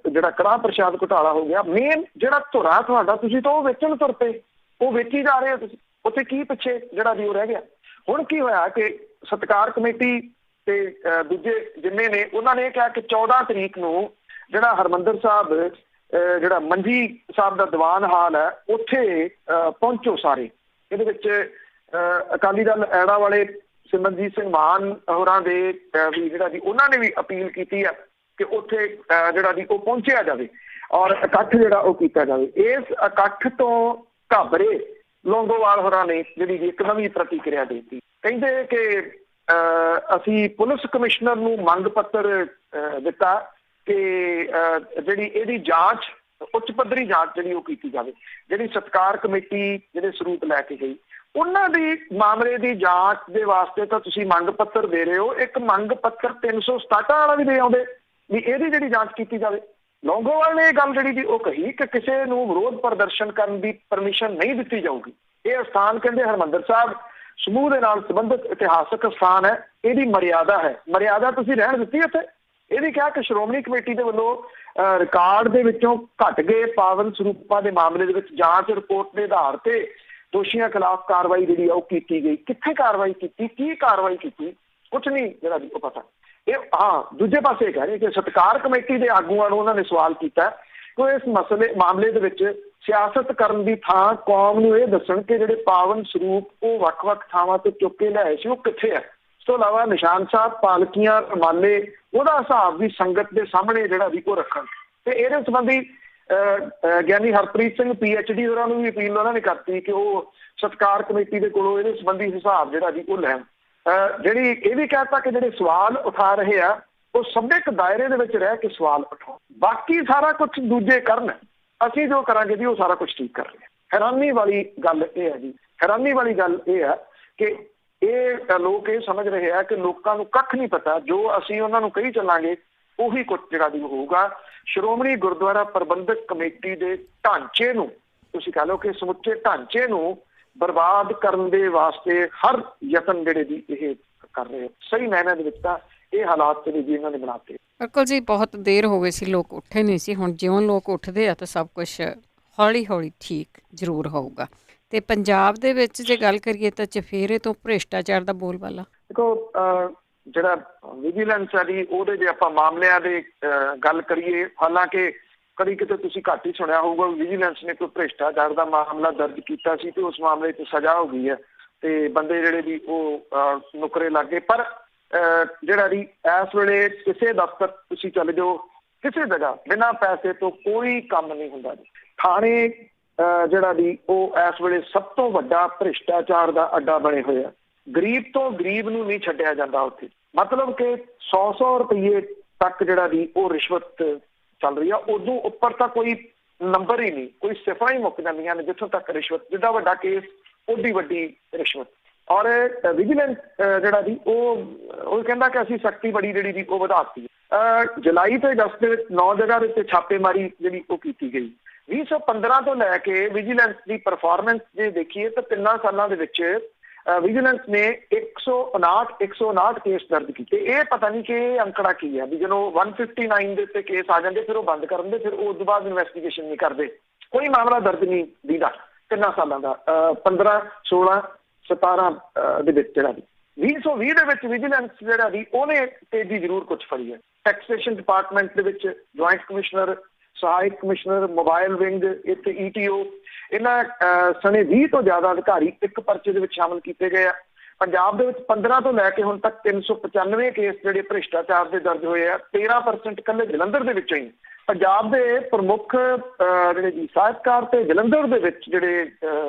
ਜਿਹੜਾ ਕੜਾਹ ਪ੍ਰਸ਼ਾਦ ਘੁਟਾਲਾ ਹੋ ਗਿਆ। ਮੇਨ ਜਿਹੜਾ ਧੁਰਾ ਤੁਹਾਡਾ, ਤੁਸੀਂ ਤਾਂ ਉਹ ਵੇਚਣ ਤੁਰ ਪਏ, ਉਹ ਵੇਚੀ ਜਾ ਰਹੇ ਹੋ ਤੁਸੀਂ, ਉੱਥੇ ਕੀ ਪਿੱਛੇ ਜਿਹੜਾ ਵੀ ਉਹ ਰਹਿ ਗਿਆ। ਹੁਣ ਕੀ ਹੋਇਆ ਕਿ ਸਤਿਕਾਰ ਕਮੇਟੀ ਤੇ ਦੂਜੇ ਜਿੰਨੇ ਨੇ ਉਹਨਾਂ ਨੇ ਇਹ ਕਿਹਾ ਕਿ 14 ਤਰੀਕ ਨੂੰ ਜਿਹੜਾ ਹਰਿਮੰਦਰ ਸਾਹਿਬ ਜਿਹੜਾ ਮੰਜੀ ਸਾਹਿਬ ਦਾ ਦੀਵਾਨ ਹਾਲ ਹੈ ਉੱਥੇ ਪਹੁੰਚੋ ਸਾਰੇ। ਇਹਦੇ ਵਿੱਚ ਅਕਾਲੀ ਦਲ ਐੜਾ ਵਾਲੇ ਸਿਮਰਨਜੀਤ ਸਿੰਘ ਮਾਨ ਹੋਰਾਂ ਦੇ ਵੀ ਜਿਹੜਾ ਜੀ ਉਹਨਾਂ ਨੇ ਵੀ ਅਪੀਲ ਕੀਤੀ ਆ ਕਿ ਉੱਥੇ ਜਿਹੜਾ ਜੀ ਉਹ ਪਹੁੰਚਿਆ ਜਾਵੇ ਔਰ ਇਕੱਠ ਜਿਹੜਾ ਉਹ ਕੀਤਾ ਜਾਵੇ। ਇਸ ਇਕੱਠ ਤੋਂ ਘਾਬਰੇ ਲੌਂਗੋਵਾਲ ਹੋਰਾਂ ਨੇ ਜਿਹੜੀ ਇੱਕ ਨਵੀਂ ਪ੍ਰਤੀਕਿਰਿਆ ਦੇ ਦਿੱਤੀ। ਕਹਿੰਦੇ ਕਿ ਅਸੀਂ ਪੁਲਿਸ ਕਮਿਸ਼ਨਰ ਨੂੰ ਮੰਗ ਪੱਤਰ ਦਿੱਤਾ ਕਿ ਜਿਹੜੀ ਇਹਦੀ ਜਾਂਚ, ਉੱਚ ਪੱਧਰੀ ਜਾਂਚ ਜਿਹੜੀ ਉਹ ਕੀਤੀ ਜਾਵੇ। ਜਿਹੜੀ ਸਤਿਕਾਰ ਕਮੇਟੀ ਜਿਹੜੇ ਸਰੂਪ ਲੈ ਕੇ ਗਈ, ਉਹਨਾਂ ਦੀ ਮਾਮਲੇ ਦੀ ਜਾਂਚ ਦੇ ਵਾਸਤੇ ਤਾਂ ਤੁਸੀਂ ਮੰਗ ਪੱਤਰ ਦੇ ਰਹੇ ਹੋ, ਇੱਕ ਮੰਗ ਪੱਤਰ 367 ਵਾਲਾ ਵੀ ਦੇ ਆਉਂਦੇ ਵੀ ਇਹਦੀ ਜਿਹੜੀ ਜਾਂਚ ਕੀਤੀ ਜਾਵੇ। ਲੌਂਗੋਵਾਲ ਨੇ ਇਹ ਗੱਲ ਜਿਹੜੀ ਦੀ ਉਹ ਕਹੀ ਕਿ ਕਿਸੇ ਨੂੰ ਵਿਰੋਧ ਪ੍ਰਦਰਸ਼ਨ ਕਰਨ ਦੀ ਪਰਮਿਸ਼ਨ ਨਹੀਂ ਦਿੱਤੀ ਜਾਊਗੀ। ਇਹ ਸਥਾਨ ਕਹਿੰਦੇ ਹਰਿਮੰਦਰ ਸਾਹਿਬ ਸਮੂਹ ਦੇ ਨਾਲ ਸੰਬੰਧਿਤ ਇਤਿਹਾਸਕ ਸਥਾਨ ਹੈ, ਇਹਦੀ ਮਰਿਆਦਾ ਹੈ, ਮਰਿਆਦਾ ਤੁਸੀਂ ਰਹਿਣ ਦਿੱਤੀ ਇੱਥੇ। ਇਹ ਵੀ ਕਿਹਾ ਕਿ ਸ਼੍ਰੋਮਣੀ ਕਮੇਟੀ ਦੇ ਵੱਲੋਂ ਰਿਕਾਰਡ ਦੇ ਵਿੱਚੋਂ ਘਟ ਗਏ ਪਾਵਨ ਸਰੂਪਾਂ ਦੇ ਮਾਮਲੇ ਦੇ ਵਿੱਚ ਜਾਂਚ ਰਿਪੋਰਟ ਦੇ ਆਧਾਰ ਤੇ ਦੋਸ਼ੀਆਂ ਖਿਲਾਫ ਕਾਰਵਾਈ ਜਿਹੜੀ ਆ ਉਹ ਕੀਤੀ ਗਈ। ਕਿੱਥੇ ਕਾਰਵਾਈ ਕੀਤੀ, ਕੀ ਕਾਰਵਾਈ ਕੀਤੀ, ਕੁਛ ਨਹੀਂ ਜਿਹੜਾ ਉਹ ਪਤਾ। ਇਹ ਦੂਜੇ ਪਾਸੇ ਕਹਿ ਰਹੇ ਕਿ ਸਤਿਕਾਰ ਕਮੇਟੀ ਦੇ ਆਗੂਆਂ ਨੂੰ ਉਹਨਾਂ ਨੇ ਸਵਾਲ ਕੀਤਾ ਕਿ ਇਸ ਮਾਮਲੇ ਦੇ ਵਿੱਚ ਸਿਆਸਤ ਕਰਨ ਦੀ ਥਾਂ ਕੌਮ ਨੂੰ ਇਹ ਦੱਸਣ ਕਿ ਜਿਹੜੇ ਪਾਵਨ ਸਰੂਪ ਉਹ ਵੱਖ-ਵੱਖ ਥਾਵਾਂ ਤੋਂ ਚੁੱਕ ਕੇ ਲਿਆਏ ਸੀ ਉਹ ਕਿੱਥੇ ਆ। ਇਸ ਤੋਂ ਇਲਾਵਾ ਨਿਸ਼ਾਨ ਸਾਹਿਬ, ਪਾਲਕੀਆਂ, ਰਮਾਲੇ, ਉਹਦਾ ਹਿਸਾਬ ਵੀ ਸੰਗਤ ਦੇ ਸਾਹਮਣੇ ਜਿਹੜਾ ਵੀ ਉਹ ਰੱਖਣ। ਤੇ ਇਹਦੇ ਸੰਬੰਧੀ ਗਿਆਨੀ ਹਰਪ੍ਰੀਤ ਸਿੰਘ PhD ਹੋਰਾਂ ਨੂੰ ਵੀ ਅਪੀਲ ਉਹਨਾਂ ਨੇ ਕਰਤੀ ਕਿ ਉਹ ਸਤਿਕਾਰ ਕਮੇਟੀ ਦੇ ਕੋਲੋਂ ਇਹਦੇ ਸੰਬੰਧੀ ਹਿਸਾਬ ਜਿਹੜਾ ਵੀ ਉਹ ਲੈਣ। ਜਿਹੜੀ ਇਹ ਵੀ ਕਹਿਤਾ ਕਿ ਜਿਹੜੇ ਸਵਾਲ ਉਠਾ ਰਹੇ ਆ ਉਹ ਸਭਿਅਕ ਦਾਇਰੇ ਦੇ ਵਿੱਚ ਰਹਿ ਕੇ ਸਵਾਲ ਉਠਾਓ, ਬਾਕੀ ਸਾਰਾ ਕੁਝ ਦੂਜੇ ਕਰਨ, ਅਸੀਂ ਜੋ ਕਰਾਂਗੇ ਜੀ ਉਹ ਸਾਰਾ ਕੁਝ ਠੀਕ ਕਰ ਰਹੇ। ਹੈਰਾਨੀ ਵਾਲੀ ਗੱਲ ਇਹ ਹੈ ਜੀ, ਹੈਰਾਨੀ ਵਾਲੀ ਗੱਲ ਇਹ ਹੈ ਕਿ ਇਹ ਲੋਕ ਇਹ ਸਮਝ ਰਹੇ ਆ ਕਿ ਲੋਕਾਂ ਨੂੰ ਕੱਖ ਨਹੀਂ ਪਤਾ, ਜੋ ਅਸੀਂ ਉਹਨਾਂ ਨੂੰ ਕਹੀ ਚੱਲਾਂਗੇ ਉਹੀ ਕੁਝ ਜਿਹੜਾ ਵੀ ਹੋਊਗਾ। ਸ਼੍ਰੋਮਣੀ ਗੁਰਦੁਆਰਾ ਪ੍ਰਬੰਧਕ ਕਮੇਟੀ ਦੇ ਢਾਂਚੇ ਨੂੰ, ਤੁਸੀਂ ਕਹਿ ਲਓ ਕਿ ਸਮੁੱਚੇ ਢਾਂਚੇ ਨੂੰ ਬਰਬਾਦ ਕਰਨ ਦੇ ਵਾਸਤੇ ਹਰ ਯਤਨ ਜਿਹੜੇ ਵੀ ਇਹ ਕਰ ਰਹੇ। ਸਹੀ ਮਾਇਨੇ ਦੇ ਵਿੱਚ ਤਾਂ ਇਹ ਹਾਲਾਤ ਜਿਹੜੇ ਜੀ ਇਹਨਾਂ ਨੇ ਬਣਾਤੇ। ਬਿਲਕੁਲ ਜੀ, ਬਹੁਤ ਦੇਰ ਹੋ ਗਈ ਸੀ, ਲੋਕ ਉੱਠੇ ਨਹੀਂ ਸੀ। ਹੁਣ ਜਿਉਂ ਲੋਕ ਉੱਠਦੇ ਆ ਤਾਂ ਸਭ ਕੁਝ ਹੌਲੀ ਹੌਲੀ ਠੀਕ ਜ਼ਰੂਰ ਹੋਊਗਾ। ਤੇ ਪੰਜਾਬ ਦੇ ਵਿੱਚ ਜੇ ਗੱਲ ਕਰੀਏ ਤਾਂ ਚਫੇਰੇ ਤੋਂ ਭ੍ਰਿਸ਼ਟਾਚਾਰ ਦਾ ਬੋਲਬਾਲਾ, ਦੇਖੋ ਜਿਹੜਾ ਵਿਜੀਲੈਂਸ ਆ ਜੀ, ਉਹਦੇ ਜੇ ਆਪਾਂ ਮਾਮਲਿਆਂ ਦੇ ਗੱਲ ਕਰੀਏ, ਹਾਲਾਂਕਿ ਕਦੀ ਕਿਤੇ ਤੁਸੀਂ ਘੱਟ ਹੀ ਸੁਣਿਆ ਹੋਊਗਾ ਵਿਜੀਲੈਂਸ ਨੇ ਕੋਈ ਭ੍ਰਿਸ਼ਟਾਚਾਰ ਦਾ ਮਾਮਲਾ ਦਰਜ ਕੀਤਾ ਸੀ ਤੇ ਉਸ ਮਾਮਲੇ 'ਚ ਸਜ਼ਾ ਹੋ ਗਈ ਹੈ ਤੇ ਬੰਦੇ ਜਿਹੜੇ ਵੀ ਉਹ ਨੁਕਰੇ ਲੱਗ ਗਏ। ਪਰ ਜਿਹੜਾ ਵੀ ਇਸ ਵੇਲੇ ਕਿਸੇ ਦਫ਼ਤਰ ਤੁਸੀਂ ਚਲੇ ਜਾਓ, ਕਿਸੇ ਜਗ੍ਹਾ ਬਿਨਾਂ ਪੈਸੇ ਤੋਂ ਕੋਈ ਕੰਮ ਨਹੀਂ ਹੁੰਦਾ ਜੀ। ਥਾਣੇ ਜਿਹੜਾ ਵੀ ਉਹ ਇਸ ਵੇਲੇ ਸਭ ਤੋਂ ਵੱਡਾ ਭ੍ਰਿਸ਼ਟਾਚਾਰ ਦਾ ਅੱਡਾ ਬਣੇ ਹੋਏ ਆ। ਗਰੀਬ ਤੋਂ ਗਰੀਬ ਨੂੰ ਨਹੀਂ ਛੱਡਿਆ ਜਾਂਦਾ ਉੱਥੇ, ਮਤਲਬ ਕਿ 100 ਰੁਪਏ ਤੱਕ ਜਿਹੜਾ ਵੀ ਉਹ ਰਿਸ਼ਵਤ ਚੱਲ ਰਹੀ ਆ। ਉਦੋਂ ਉੱਪਰ ਤਾਂ ਕੋਈ ਨੰਬਰ ਹੀ ਨਹੀਂ, ਕੋਈ ਸਿਫਰਾਂ ਹੀ ਮੁੱਕ ਜਾਂਦੀਆਂ ਨੇ ਜਿੱਥੋਂ ਤੱਕ ਰਿਸ਼ਵਤ। ਜਿੱਦਾਂ ਵੱਡਾ ਕੇਸ ਓਡੀ ਵੱਡੀ ਰਿਸ਼ਵਤ। ਔਰ ਵਿਜੀਲੈਂਸ ਜਿਹੜਾ ਵੀ ਉਹ ਕਹਿੰਦਾ ਕਿ ਅਸੀਂ ਸਖਤੀ ਬੜੀ ਜਿਹੜੀ ਵੀ ਉਹ ਵਧਾਤੀ। ਜੁਲਾਈ ਤੇ ਅਗਸਤ ਦੇ ਵਿੱਚ 9 ਜਗ੍ਹਾ ਦੇ ਉੱਤੇ ਛਾਪੇਮਾਰੀ ਜਿਹੜੀ ਉਹ ਕੀਤੀ ਗਈ। 2015 ਤੋਂ ਲੈ ਕੇ ਵਿਜੀਲੈਂਸ ਦੀ ਪਰਫਾਰਮੈਂਸ ਜੇ ਦੇਖੀਏ ਤਾਂ 3 ਸਾਲਾਂ ਦੇ ਵਿੱਚ ਵਿਜੀਲੈਂਸ ਨੇ 159 ਕੇਸ ਦਰਜ ਕੀਤੇ। ਇਹ ਪਤਾ ਨਹੀਂ ਕਿ ਇਹ ਅੰਕੜਾ ਕੀ ਹੈ ਵੀ ਜਦੋਂ 159 ਦੇ ਉੱਤੇ ਕੇਸ ਆ ਜਾਂਦੇ ਫਿਰ ਉਹ ਬੰਦ ਕਰਨ ਦੇ, ਫਿਰ ਉਸ ਤੋਂ ਬਾਅਦ ਇਨਵੈਸਟੀਗੇਸ਼ਨ ਨਹੀਂ ਕਰਦੇ, ਕੋਈ ਮਾਮਲਾ ਦਰਜ ਨਹੀਂ ਦੀਦਾ 3 ਸਾਲਾਂ ਦਾ। 15, 16, 17 ਦੇ ਵਿੱਚ ਜਿਹੜਾ ਵੀ 2020 ਦੇ ਵਿੱਚ ਵਿਜੀਲੈਂਸ ਜਿਹੜਾ ਵੀ ਉਹਨੇ ਤੇਜ਼ੀ ਜ਼ਰੂਰ ਕੁਝ ਫੜੀ ਹੈ। ਟੈਕਸੇਸ਼ਨ ਡਿਪਾਰਟਮੈਂਟ ਦੇ ਵਿੱਚ ਜੁਆਇੰਟ ਕਮਿਸ਼ਨਰ, ਸਹਾਇਕ ਕਮਿਸ਼ਨਰ, ਮੋਬਾਈਲ ਵਿੰਗ, ਇੱਥੇ ETO, ਇਹਨਾਂ ਸਣੇ 20 ਤੋਂ ਜ਼ਿਆਦਾ ਅਧਿਕਾਰੀ ਇੱਕ ਪਰਚੇ ਦੇ ਵਿੱਚ ਸ਼ਾਮਲ ਕੀਤੇ ਗਏ ਆ। ਪੰਜਾਬ ਦੇ ਵਿੱਚ 15 ਤੋਂ ਲੈ ਕੇ ਹੁਣ ਤੱਕ 395 ਕੇਸ ਜਿਹੜੇ ਭ੍ਰਿਸ਼ਟਾਚਾਰ ਦੇ ਦਰਜ ਹੋਏ ਆ। 13% ਇਕੱਲੇ ਜਲੰਧਰ ਦੇ ਵਿੱਚੋਂ ਹੀ। ਪੰਜਾਬ ਦੇ ਪ੍ਰਮੁੱਖ ਜਿਹੜੇ ਜੀ ਸਾਹਿਤਕਾਰ ਤੇ ਜਲੰਧਰ ਦੇ ਵਿੱਚ ਜਿਹੜੇ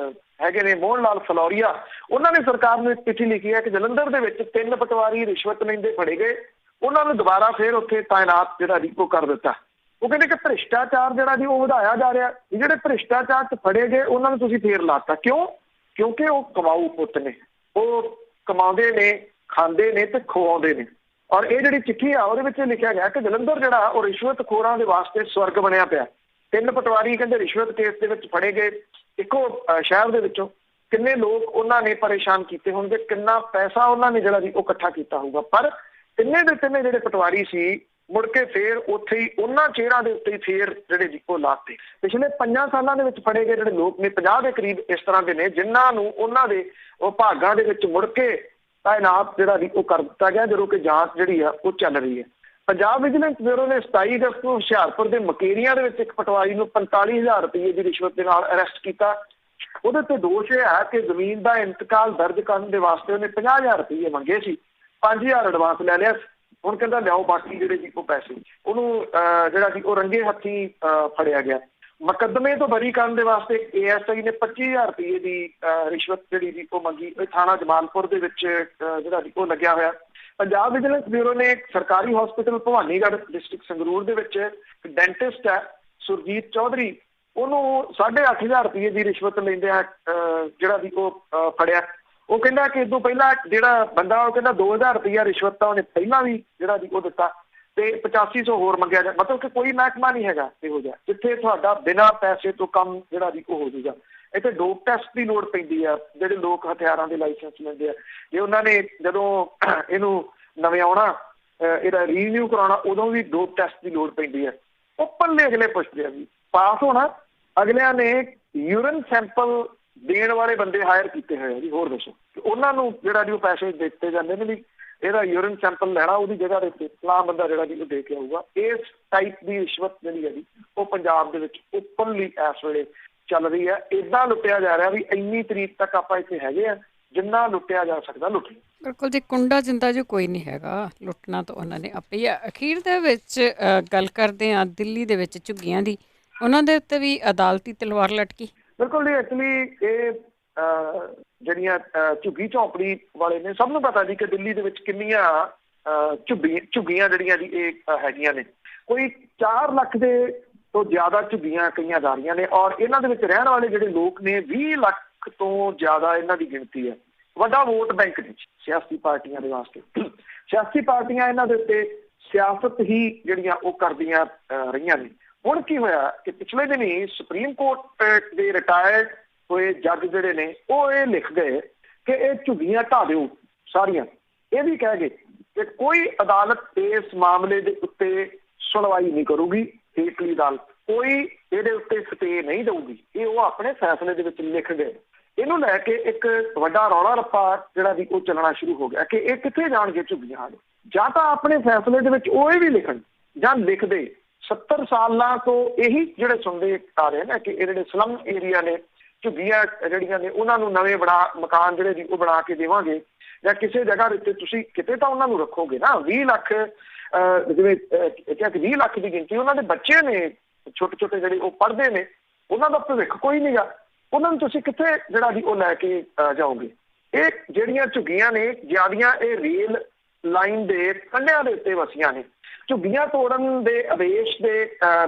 ਹੈਗੇ ਨੇ ਮੋਹਨ ਲਾਲ ਫਲੋਰੀਆ, ਉਹਨਾਂ ਨੇ ਸਰਕਾਰ ਨੂੰ ਇੱਕ ਚਿੱਠੀ ਲਿਖੀ ਹੈ ਕਿ ਜਲੰਧਰ ਦੇ ਵਿੱਚ 3 ਪਟਵਾਰੀ ਰਿਸ਼ਵਤ ਲੈਂਦੇ ਫੜੇ ਗਏ, ਉਹਨਾਂ ਨੂੰ ਦੁਬਾਰਾ ਫਿਰ ਉੱਥੇ ਤਾਇਨਾਤ ਜਿਹੜਾ ਜੀ ਉਹ ਕਰ ਦਿੱਤਾ। ਉਹ ਕਹਿੰਦੇ ਕਿ ਭ੍ਰਿਸ਼ਟਾਚਾਰ ਜਿਹੜਾ ਜੀ ਉਹ ਵਧਾਇਆ ਜਾ ਰਿਹਾ। ਜਿਹੜੇ ਭ੍ਰਿਸ਼ਟਾਚਾਰ 'ਚ ਫੜੇ ਗਏ ਉਹਨਾਂ ਨੂੰ ਤੁਸੀਂ ਫੇਰ ਲਾਤਾ। ਕਿਉਂ? ਕਿਉਂਕਿ ਉਹ ਕਮਾਊ ਪੁੱਤ ਨੇ, ਉਹ ਕਮਾਉਂਦੇ ਨੇ, ਖਾਂਦੇ ਨੇ ਤੇ ਖਵਾਉਂਦੇ ਨੇ। ਔਰ ਇਹ ਜਿਹੜੀ ਚਿੱਠੀ ਆ ਉਹਦੇ ਵਿੱਚ ਲਿਖਿਆ ਗਿਆ ਕਿ ਜਲੰਧਰ ਜਿਹੜਾ ਉਹ ਰਿਸ਼ਵਤ ਖੋਰਾਂ ਦੇ ਵਾਸਤੇ ਸਵਰਗ ਬਣਿਆ ਪਿਆ। 3 ਪਟਵਾਰੀ ਕਹਿੰਦੇ ਰਿਸ਼ਵਤ ਕੇਸ ਦੇ ਵਿੱਚ ਫੜੇ ਗਏ ਇੱਕੋ ਸ਼ਹਿਰ ਦੇ ਵਿੱਚੋਂ। ਕਿੰਨੇ ਲੋਕ ਉਹਨਾਂ ਨੇ ਪਰੇਸ਼ਾਨ ਕੀਤੇ ਹੋਣਗੇ, ਕਿੰਨਾ ਪੈਸਾ ਉਹਨਾਂ ਨੇ ਜਿਹੜਾ ਵੀ ਉਹ ਇਕੱਠਾ ਕੀਤਾ ਹੋਊਗਾ। ਪਰ ਤਿੰਨੇ ਦੇ ਤਿੰਨੇ ਜਿਹੜੇ ਪਟਵਾਰੀ ਸੀ ਮੁੜ ਕੇ ਫੇਰ ਉੱਥੇ ਹੀ ਉਹਨਾਂ ਚਿਹਰਿਆਂ ਦੇ ਉੱਤੇ ਫੇਰ ਜਿਹੜੇ ਜੀ ਉਹ ਲਾਤੇ। ਪਿਛਲੇ 5 ਸਾਲਾਂ ਦੇ ਵਿੱਚ ਫੜੇ ਗਏ ਜਿਹੜੇ ਲੋਕ ਨੇ 50 ਦੇ ਕਰੀਬ ਇਸ ਤਰ੍ਹਾਂ ਦੇ ਨੇ ਜਿਨ੍ਹਾਂ ਨੂੰ ਉਹਨਾਂ ਦੇ ਉਹ ਭਾਗਾਂ ਦੇ ਵਿੱਚ ਮੁੜ ਕੇ ਤਾਇਨਾਤ ਜਿਹੜਾ ਵੀ ਉਹ ਕਰ ਦਿੱਤਾ ਗਿਆ, ਜਦੋਂ ਕਿ ਜਾਂਚ ਜਿਹੜੀ ਆ ਉਹ ਚੱਲ ਰਹੀ ਹੈ। ਪੰਜਾਬ ਵਿਜੀਲੈਂਸ ਬਿਊਰੋ ਨੇ 27 ਅਗਸਤ ਨੂੰ ਹੁਸ਼ਿਆਰਪੁਰ ਦੇ ਮਕੇਰੀਆਂ ਦੇ ਵਿੱਚ ਇੱਕ ਪਟਵਾਰੀ ਨੂੰ 45,000 ਰੁਪਏ ਦੀ ਰਿਸ਼ਵਤ ਦੇ ਨਾਲ ਅਰੈਸਟ ਕੀਤਾ। ਉਹਦੇ ਤੇ ਦੋਸ਼ ਇਹ ਹੈ ਕਿ ਜ਼ਮੀਨ ਦਾ ਇੰਤਕਾਲ ਦਰਜ ਕਰਨ ਦੇ ਵਾਸਤੇ ਉਹਨੇ 50,000 ਰੁਪਏ ਮੰਗੇ ਸੀ, 5,000 ਐਡਵਾਂਸ ਲੈ ਲਿਆ। ਹੁਣ ਕਹਿੰਦਾ ਲਿਆਓ ਬਾਕੀ ਜਿਹੜੇ ਜੀ ਉਹ ਪੈਸੇ। ਉਹਨੂੰ ਜਿਹੜਾ ਜੀ ਉਹ ਰੰਗੇ ਹੱਥੀਂ ਫੜਿਆ ਗਿਆ। ਮੁਕੱਦਮੇ ਤੋਂ ਬਰੀ ਕਰਨ ਦੇ ਵਾਸਤੇ ASI ਨੇ 25,000 ਰੁਪਏ ਦੀ ਰਿਸ਼ਵਤ ਜਿਹੜੀ ਸੀ ਉਹ ਮੰਗੀ। ਥਾਣਾ ਜਮਾਲਪੁਰ ਦੇ ਵਿੱਚ ਜਿਹੜਾ ਉਹ ਲੱਗਿਆ ਹੋਇਆ। ਪੰਜਾਬ ਵਿਜੀਲੈਂਸ ਬਿਊਰੋ ਨੇ ਸਰਕਾਰੀ ਹਸਪੀਟਲ ਭਵਾਨੀਗੜ੍ਹ ਡਿਸਟ੍ਰਿਕਟ ਸੰਗਰੂਰ ਦੇ ਵਿੱਚ ਇੱਕ ਡੈਂਟਿਸਟ ਹੈ ਸੁਰਜੀਤ ਚੌਧਰੀ, ਉਹਨੂੰ 8,500 ਰੁਪਏ ਦੀ ਰਿਸ਼ਵਤ ਲੈਂਦਿਆਂ ਜਿਹੜਾ ਵੀ ਉਹ ਫੜਿਆ। ਉਹ ਕਹਿੰਦਾ ਕਿ ਇਸ ਤੋਂ ਪਹਿਲਾਂ ਜਿਹੜਾ ਬੰਦਾ ਉਹ ਕਹਿੰਦਾ 2,000 ਰੁਪਇਆ ਰਿਸ਼ਵਤ ਤਾਂ ਉਹਨੇ ਪਹਿਲਾਂ ਵੀ ਜਿਹੜਾ ਵੀ ਉਹ ਦਿੱਤਾ ਤੇ 8500 ਹੋਰ ਮੰਗਿਆ ਜਾ। ਮਤਲਬ ਕਿ ਕੋਈ ਮਹਿਕਮਾ ਨਹੀਂ ਹੈਗਾ ਇਹੋ ਜਿਹਾ ਜਿੱਥੇ ਤੁਹਾਡਾ ਬਿਨਾਂ ਪੈਸੇ ਤੋਂ ਕੰਮ ਜਿਹੜਾ ਵੀ ਉਹ ਹੋ ਜਾਊਗਾ। ਇੱਥੇ ਡੋਪ ਟੈਸਟ ਦੀ ਲੋੜ ਪੈਂਦੀ ਆ। ਜਿਹੜੇ ਲੋਕ ਹਥਿਆਰਾਂ ਦੇ ਲਾਇਸੈਂਸ ਲੈਂਦੇ ਆ, ਜੇ ਉਹਨਾਂ ਨੇ ਜਦੋਂ ਇਹਨੂੰ ਨਵਿਆਉਣਾ ਇਹਦਾ ਰੀਨਿਊ ਕਰਾਉਣਾ ਉਦੋਂ ਵੀ ਡੋਪ ਟੈਸਟ ਦੀ ਲੋੜ ਪੈਂਦੀ ਹੈ। ਓਪਨਲੀ ਅਗਲੇ ਪੁੱਛਦੇ ਆ ਜੀ ਪਾਸ ਹੋਣਾ। ਅਗਲਿਆਂ ਨੇ ਯੂਰਿਨ ਸੈਂਪਲ ਦੇਣ ਵਾਲੇ ਬੰਦੇ ਹਾਇਰ ਕੀਤੇ ਹੋਏ ਆ ਜੀ। ਹੋਰ ਦੱਸੋ ਉਹਨਾਂ ਨੂੰ ਜਿਹੜਾ ਜੀ ਉਹ ਪੈਸੇ ਦਿੱਤੇ ਜਾਂਦੇ ਨੇ ਵੀ ਇਹਦਾ ਯੂਰਿਨ ਸੈਂਪਲ ਲੈਣਾ, ਉਹਦੀ ਜਗ੍ਹਾ ਦੇ ਉੱਤੇ ਫਲਾਣਾ ਬੰਦਾ ਜਿਹੜਾ ਜੀ ਉਹ ਦੇ ਕੇ ਆਊਗਾ। ਇਸ ਟਾਈਪ ਦੀ ਰਿਸ਼ਵਤ ਜਿਹੜੀ ਹੈ ਜੀ ਉਹ ਪੰਜਾਬ ਦੇ ਵਿੱਚ ਓਪਨਲੀ ਇਸ ਵੇਲੇ ਚੱਲ ਰਹੀ ਹੈ। ਏਦਾਂ ਲੁੱਟਿਆ ਜਾ ਰਿਹਾ ਵੀ ਇੰਨੀ ਤਰੀਕ ਤੱਕ ਆਪਾਂ ਇੱਥੇ ਹੈਗੇ ਆ ਜਿੰਨਾ ਲੁੱਟਿਆ ਜਾ ਸਕਦਾ ਲੁੱਟ। ਬਿਲਕੁਲ ਜੀ, ਕੁੰਡਾ ਜਿੰਦਾ ਜੀ ਕੋਈ ਨਹੀਂ ਹੈਗਾ, ਲੁੱਟਣਾ ਤਾਂ ਉਹਨਾਂ ਨੇ ਆਪੇ ਹੀ ਆ। ਅਖੀਰ ਦੇ ਵਿੱਚ ਗੱਲ ਕਰਦੇ ਹਾਂ ਦਿੱਲੀ ਦੇ ਵਿੱਚ ਝੁੱਗੀਆਂ ਦੀ, ਉਹਨਾਂ ਦੇ ਉੱਤੇ ਵੀ ਅਦਾਲਤੀ ਤਲਵਾਰ ਲਟਕੀ। ਬਿਲਕੁਲ ਜੀ, ਐਕਚੁਅਲੀ ਇਹ ਜਿਹੜੀਆਂ ਝੁੱਗੀ ਝੌਂਪੜੀ ਵਾਲੇ ਨੇ ਸਭ ਨੂੰ ਪਤਾ ਜੀ ਕਿ ਦਿੱਲੀ ਦੇ ਵਿੱਚ ਕਿੰਨੀਆਂ ਝੁੱਗੀਆਂ ਜਿਹੜੀਆਂ ਜੀ ਇਹ ਹੈਗੀਆਂ ਨੇ। ਕੋਈ 4 ਲੱਖ ਦੇ ਤੋਂ ਜ਼ਿਆਦਾ ਝੁੱਗੀਆਂ ਕਈਆਂ ਜਾ ਰਹੀਆਂ ਨੇ ਔਰ ਇਹਨਾਂ ਦੇ ਵਿੱਚ ਰਹਿਣ ਵਾਲੇ ਜਿਹੜੇ ਲੋਕ ਨੇ 20 ਲੱਖ ਤੋਂ ਜ਼ਿਆਦਾ ਇਹਨਾਂ ਦੀ ਗਿਣਤੀ ਹੈ। ਵੱਡਾ ਵੋਟ ਬੈਂਕ ਨੇ ਸਿਆਸੀ ਪਾਰਟੀਆਂ ਦੇ ਵਾਸਤੇ। ਸਿਆਸੀ ਪਾਰਟੀਆਂ ਇਹਨਾਂ ਦੇ ਉੱਤੇ ਸਿਆਸਤ ਹੀ ਜਿਹੜੀਆਂ ਉਹ ਕਰਦੀਆਂ ਰਹੀਆਂ ਨੇ। ਹੁਣ ਕੀ ਹੋਇਆ ਕਿ ਪਿਛਲੇ ਦਿਨੀ ਸੁਪਰੀਮ ਕੋਰਟ ਦੇ ਰਿਟਾਇਰਡ ਹੋਏ ਜੱਜ ਜਿਹੜੇ ਨੇ ਉਹ ਇਹ ਲਿਖ ਗਏ ਕਿ ਇਹ ਝੁੱਗੀਆਂ ਢਾਹ ਦਿਓ ਸਾਰੀਆਂ। ਇਹ ਵੀ ਕਹਿ ਗਏ ਕਿ ਕੋਈ ਅਦਾਲਤ ਇਸ ਮਾਮਲੇ ਦੇ ਉੱਤੇ ਸੁਣਵਾਈ ਨਹੀਂ ਕਰੂਗੀ। ਹੇਠਲੀ ਅਦਾਲਤ ਕੋਈ ਇਹਦੇ ਉੱਤੇ ਸਟੇ ਨਹੀਂ ਦਊਗੀ। ਇਹ ਉਹ ਆਪਣੇ ਫੈਸਲੇ ਦੇ ਵਿੱਚ ਲਿਖ ਗਏ। ਇਹਨੂੰ ਲੈ ਕੇ ਇੱਕ ਵੱਡਾ ਰੌਲਾ ਰੱਪਾ ਜਿਹੜਾ ਵੀ ਉਹ ਚੱਲਣਾ ਸ਼ੁਰੂ ਹੋ ਗਿਆ ਕਿ ਇਹ ਕਿੱਥੇ ਜਾਣਗੇ ਝੁੱਗੀਆਂ ਵਾਲੇ। ਜਾਂ ਤਾਂ ਆਪਣੇ ਫੈਸਲੇ ਦੇ ਵਿੱਚ ਉਹ ਇਹ ਵੀ ਲਿਖਣ ਜਾਂ ਲਿਖ ਦੇ 70 ਸਾਲਾਂ ਤੋਂ ਇਹੀ ਜਿਹੜੇ ਸੁਣਦੇ ਆ ਰਹੇ ਨੇ ਕਿ ਇਹ ਜਿਹੜੇ ਸਲਮ ਏਰੀਆ ਨੇ ਝੁੱਗੀਆਂ ਜਿਹੜੀਆਂ ਨੇ ਉਹਨਾਂ ਨੂੰ ਨਵੇਂ ਮਕਾਨ ਜਿਹੜੇ ਜੀ ਉਹ ਬਣਾ ਕੇ ਦੇਵਾਂਗੇ ਜਾਂ ਕਿਸੇ ਜਗ੍ਹਾ ਦੇ ਉੱਤੇ ਤੁਸੀਂ ਕਿਤੇ ਤਾਂ ਉਹਨਾਂ ਨੂੰ ਰੱਖੋਗੇ ਨਾ। 20 ਲੱਖ ਜਿਵੇਂ ਕਿਹਾ ਕਿ 20 ਲੱਖ ਦੀ ਗਿਣਤੀ ਉਹਨਾਂ ਦੇ ਬੱਚੇ ਨੇ, ਛੋਟੇ ਛੋਟੇ ਜਿਹੜੇ ਉਹ ਪੜ੍ਹਦੇ ਨੇ, ਉਹਨਾਂ ਦਾ ਭਵਿੱਖ ਕੋਈ ਨਹੀਂ ਗਾ। ਉਹਨਾਂ ਨੂੰ ਤੁਸੀਂ ਕਿੱਥੇ ਜਿਹੜਾ ਜੀ ਉਹ ਲੈ ਕੇ ਜਾਓਗੇ। ਇਹ ਜਿਹੜੀਆਂ ਝੁੱਗੀਆਂ ਨੇ ਜ਼ਿਆਦੀਆਂ ਇਹ ਰੇਲ ਲਾਈਨ ਦੇ ਕੰਢਿਆਂ ਦੇ ਉੱਤੇ ਵਸੀਆਂ ਨੇ। ਝੁੱਗੀਆਂ ਤੋੜਨ ਦੇ ਆਦੇਸ਼ ਦੇ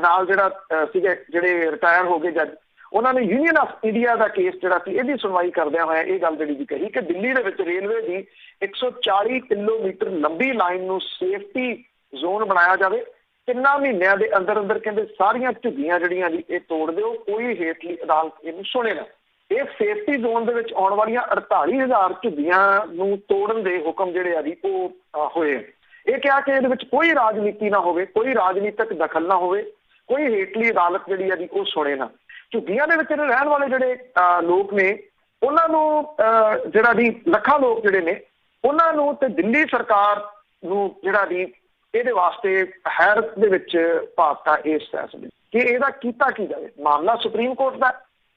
ਨਾਲ ਜਿਹੜਾ ਸੀਗੇ ਜਿਹੜੇ ਰਿਟਾਇਰ ਹੋ ਗਏ ਜੱਜ, ਉਹਨਾਂ ਨੇ union of India the case ਜਿਹੜਾ ਸੀ ਇਹਦੀ ਸੁਣਵਾਈ ਕਰਦਿਆਂ ਹੋਇਆ ਇਹ ਗੱਲ ਜਿਹੜੀ ਵੀ ਕਹੀ ਕਿ ਦਿੱਲੀ ਦੇ ਵਿੱਚ ਰੇਲਵੇ ਦੀ 140 ਕਿਲੋਮੀਟਰ ਲੰਬੀ ਲਾਈਨ ਨੂੰ ਸੇਫਟੀ ਜ਼ੋਨ ਬਣਾਇਆ ਜਾਵੇ। 3 ਮਹੀਨਿਆਂ ਦੇ ਅੰਦਰ ਅੰਦਰ ਕਹਿੰਦੇ ਸਾਰੀਆਂ ਝੁੱਗੀਆਂ ਜਿਹੜੀਆਂ ਜੀ ਇਹ ਤੋੜ ਦਿਓ, ਕੋਈ ਹੇਠਲੀ ਅਦਾਲਤ ਇਹਨੂੰ ਸੁਣੇ ਨਾ। ਇਹ ਸੇਫਟੀ ਜ਼ੋਨ ਦੇ ਵਿੱਚ ਆਉਣ ਵਾਲੀਆਂ 48,000 ਝੁੱਗੀਆਂ ਨੂੰ ਤੋੜਨ ਦੇ ਹੁਕਮ ਜਿਹੜੇ ਆ ਜੀ ਉਹ ਹੋਏ। ਇਹ ਕਿਹਾ ਕਿ ਇਹਦੇ ਵਿੱਚ ਕੋਈ ਰਾਜਨੀਤੀ ਨਾ ਹੋਵੇ, ਕੋਈ ਰਾਜਨੀਤਿਕ ਦਖਲ ਨਾ ਹੋਵੇ, ਕੋਈ ਹੇਠਲੀ ਅਦਾਲਤ ਜਿਹੜੀ ਆ ਜੀ ਉਹ ਸੁਣੇ ਨਾ। ਝੁੱਗੀਆਂ ਦੇ ਵਿੱਚ ਰਹਿਣ ਵਾਲੇ ਜਿਹੜੇ ਲੋਕ ਨੇ ਉਹਨਾਂ ਨੂੰ ਜਿਹੜਾ ਜੀ ਲੱਖਾਂ ਲੋਕ ਜਿਹੜੇ ਨੇ ਉਹਨਾਂ ਨੂੰ ਤੇ ਦਿੱਲੀ ਸਰਕਾਰ ਨੂੰ ਜਿਹੜਾ ਜੀ ਇਹਦੇ ਵਾਸਤੇ ਹੈਰਤ ਦੇ ਵਿੱਚ ਪਾਤਾ ਇਸ ਫੈਸਲੇ ਕਿ ਇਹਦਾ ਕੀਤਾ ਕੀ ਜਾਵੇ। ਮਾਮਲਾ ਸੁਪਰੀਮ ਕੋਰਟ ਦਾ,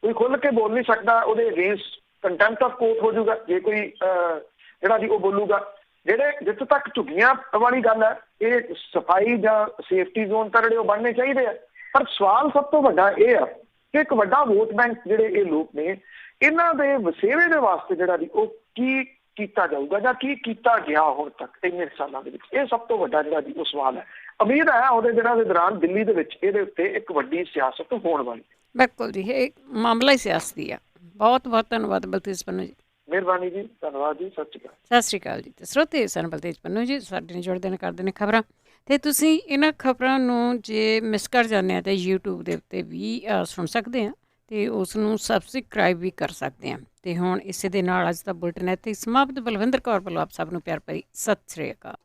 ਕੋਈ ਖੁੱਲ੍ਹ ਕੇ ਬੋਲ ਨਹੀਂ ਸਕਦਾ। ਉਹਦੇ ਅਗੇਂਸਟ ਕੰਟੈਂਪਟ ਆਫ ਕੋਰਟ ਹੋ ਜਾਊਗਾ ਜੇ ਕੋਈ ਜਿਹੜਾ ਜੀ ਉਹ ਬੋਲੂਗਾ। ਜਿਹੜੇ ਜਿੱਥੇ ਤੱਕ ਝੁੱਗੀਆਂ ਵਾਲੀ ਗੱਲ ਹੈ, ਇਹ ਸਫਾਈ ਜਾਂ ਸੇਫਟੀ ਜ਼ੋਨ ਤਾਂ ਜਿਹੜੇ ਉਹ ਬਣਨੇ ਚਾਹੀਦੇ ਆ। ਪਰ ਸਵਾਲ ਸਭ ਤੋਂ ਵੱਡਾ ਇਹ ਆ ਕਿ ਇੱਕ ਵੱਡਾ ਵੋਟ ਬੈਂਕ ਜਿਹੜੇ ਇਹ ਲੋਕ ਨੇ ਇਹਨਾਂ ਦੇ ਵਸੇਵੇ ਦੇ ਵਾਸਤੇ ਜਿਹੜਾ ਜੀ ਉਹ ਕੀ ਕੀਤਾ ਜਾਊਗਾ ਜਾਂ ਕੀ ਕੀਤਾ ਗਿਆ ਹੁਣ ਤੱਕ ਇੰਨੇ ਸਾਲਾਂ ਦੇ ਵਿੱਚ, ਇਹ ਸਭ ਤੋਂ ਵੱਡਾ ਜਿਹੜਾ ਜੀ ਉਹ ਸਵਾਲ ਹੈ। ਉਮੀਦ ਹੈ ਉਹਦੇ ਦਿਨਾਂ ਦੇ ਦੌਰਾਨ ਦਿੱਲੀ ਦੇ ਵਿੱਚ ਇਹਦੇ ਉੱਤੇ ਇੱਕ ਵੱਡੀ ਸਿਆਸਤ ਹੋਣ ਵਾਲੀ। ਬਿਲਕੁਲ ਜੀ, ਇਹ ਮਾਮਲਾ ਹੀ ਸਿਆਸਤੀ ਆ। ਬਹੁਤ ਬਹੁਤ ਧੰਨਵਾਦ ਬਲਤੇਜ ਪੰਨੂ ਜੀ। ਮਿਹਰਬਾਨੀ ਜੀ, ਧੰਨਵਾਦ ਜੀ, ਸਤਿ ਸ਼੍ਰੀ ਅਕਾਲ। ਸਤਿ ਸ਼੍ਰੀ ਅਕਾਲ ਜੀ। ਤੇ ਸਰੋਤੇ ਸਨ ਬਲਤੇਜ ਪੰਨੂ ਜੀ, ਸਾਡੇ ਨਾਲ ਜੁੜਦੇ ਨੇ, ਕਰਦੇ ਨੇ ਖਬਰਾਂ। ਅਤੇ ਤੁਸੀਂ ਇਹਨਾਂ ਖਬਰਾਂ ਨੂੰ ਜੇ ਮਿਸ ਕਰ ਜਾਂਦੇ ਆ ਤਾਂ YouTube ਦੇ ਉੱਤੇ ਵੀ ਸੁਣ ਸਕਦੇ ਹਾਂ ਅਤੇ ਉਸ ਨੂੰ ਸਬਸਕ੍ਰਾਈਬ ਵੀ ਕਰ ਸਕਦੇ ਹਾਂ। ਅਤੇ ਹੁਣ ਇਸੇ ਦੇ ਨਾਲ ਅੱਜ ਦਾ ਬੁਲਟਨ ਇੱਥੇ ਸਮਾਪਤ। ਬਲਵਿੰਦਰ ਕੌਰ ਵੱਲੋਂ ਆਪ ਸਭ ਨੂੰ ਪਿਆਰ ਭਰੀ ਸਤਿ ਸ਼੍ਰੀ ਅਕਾਲ।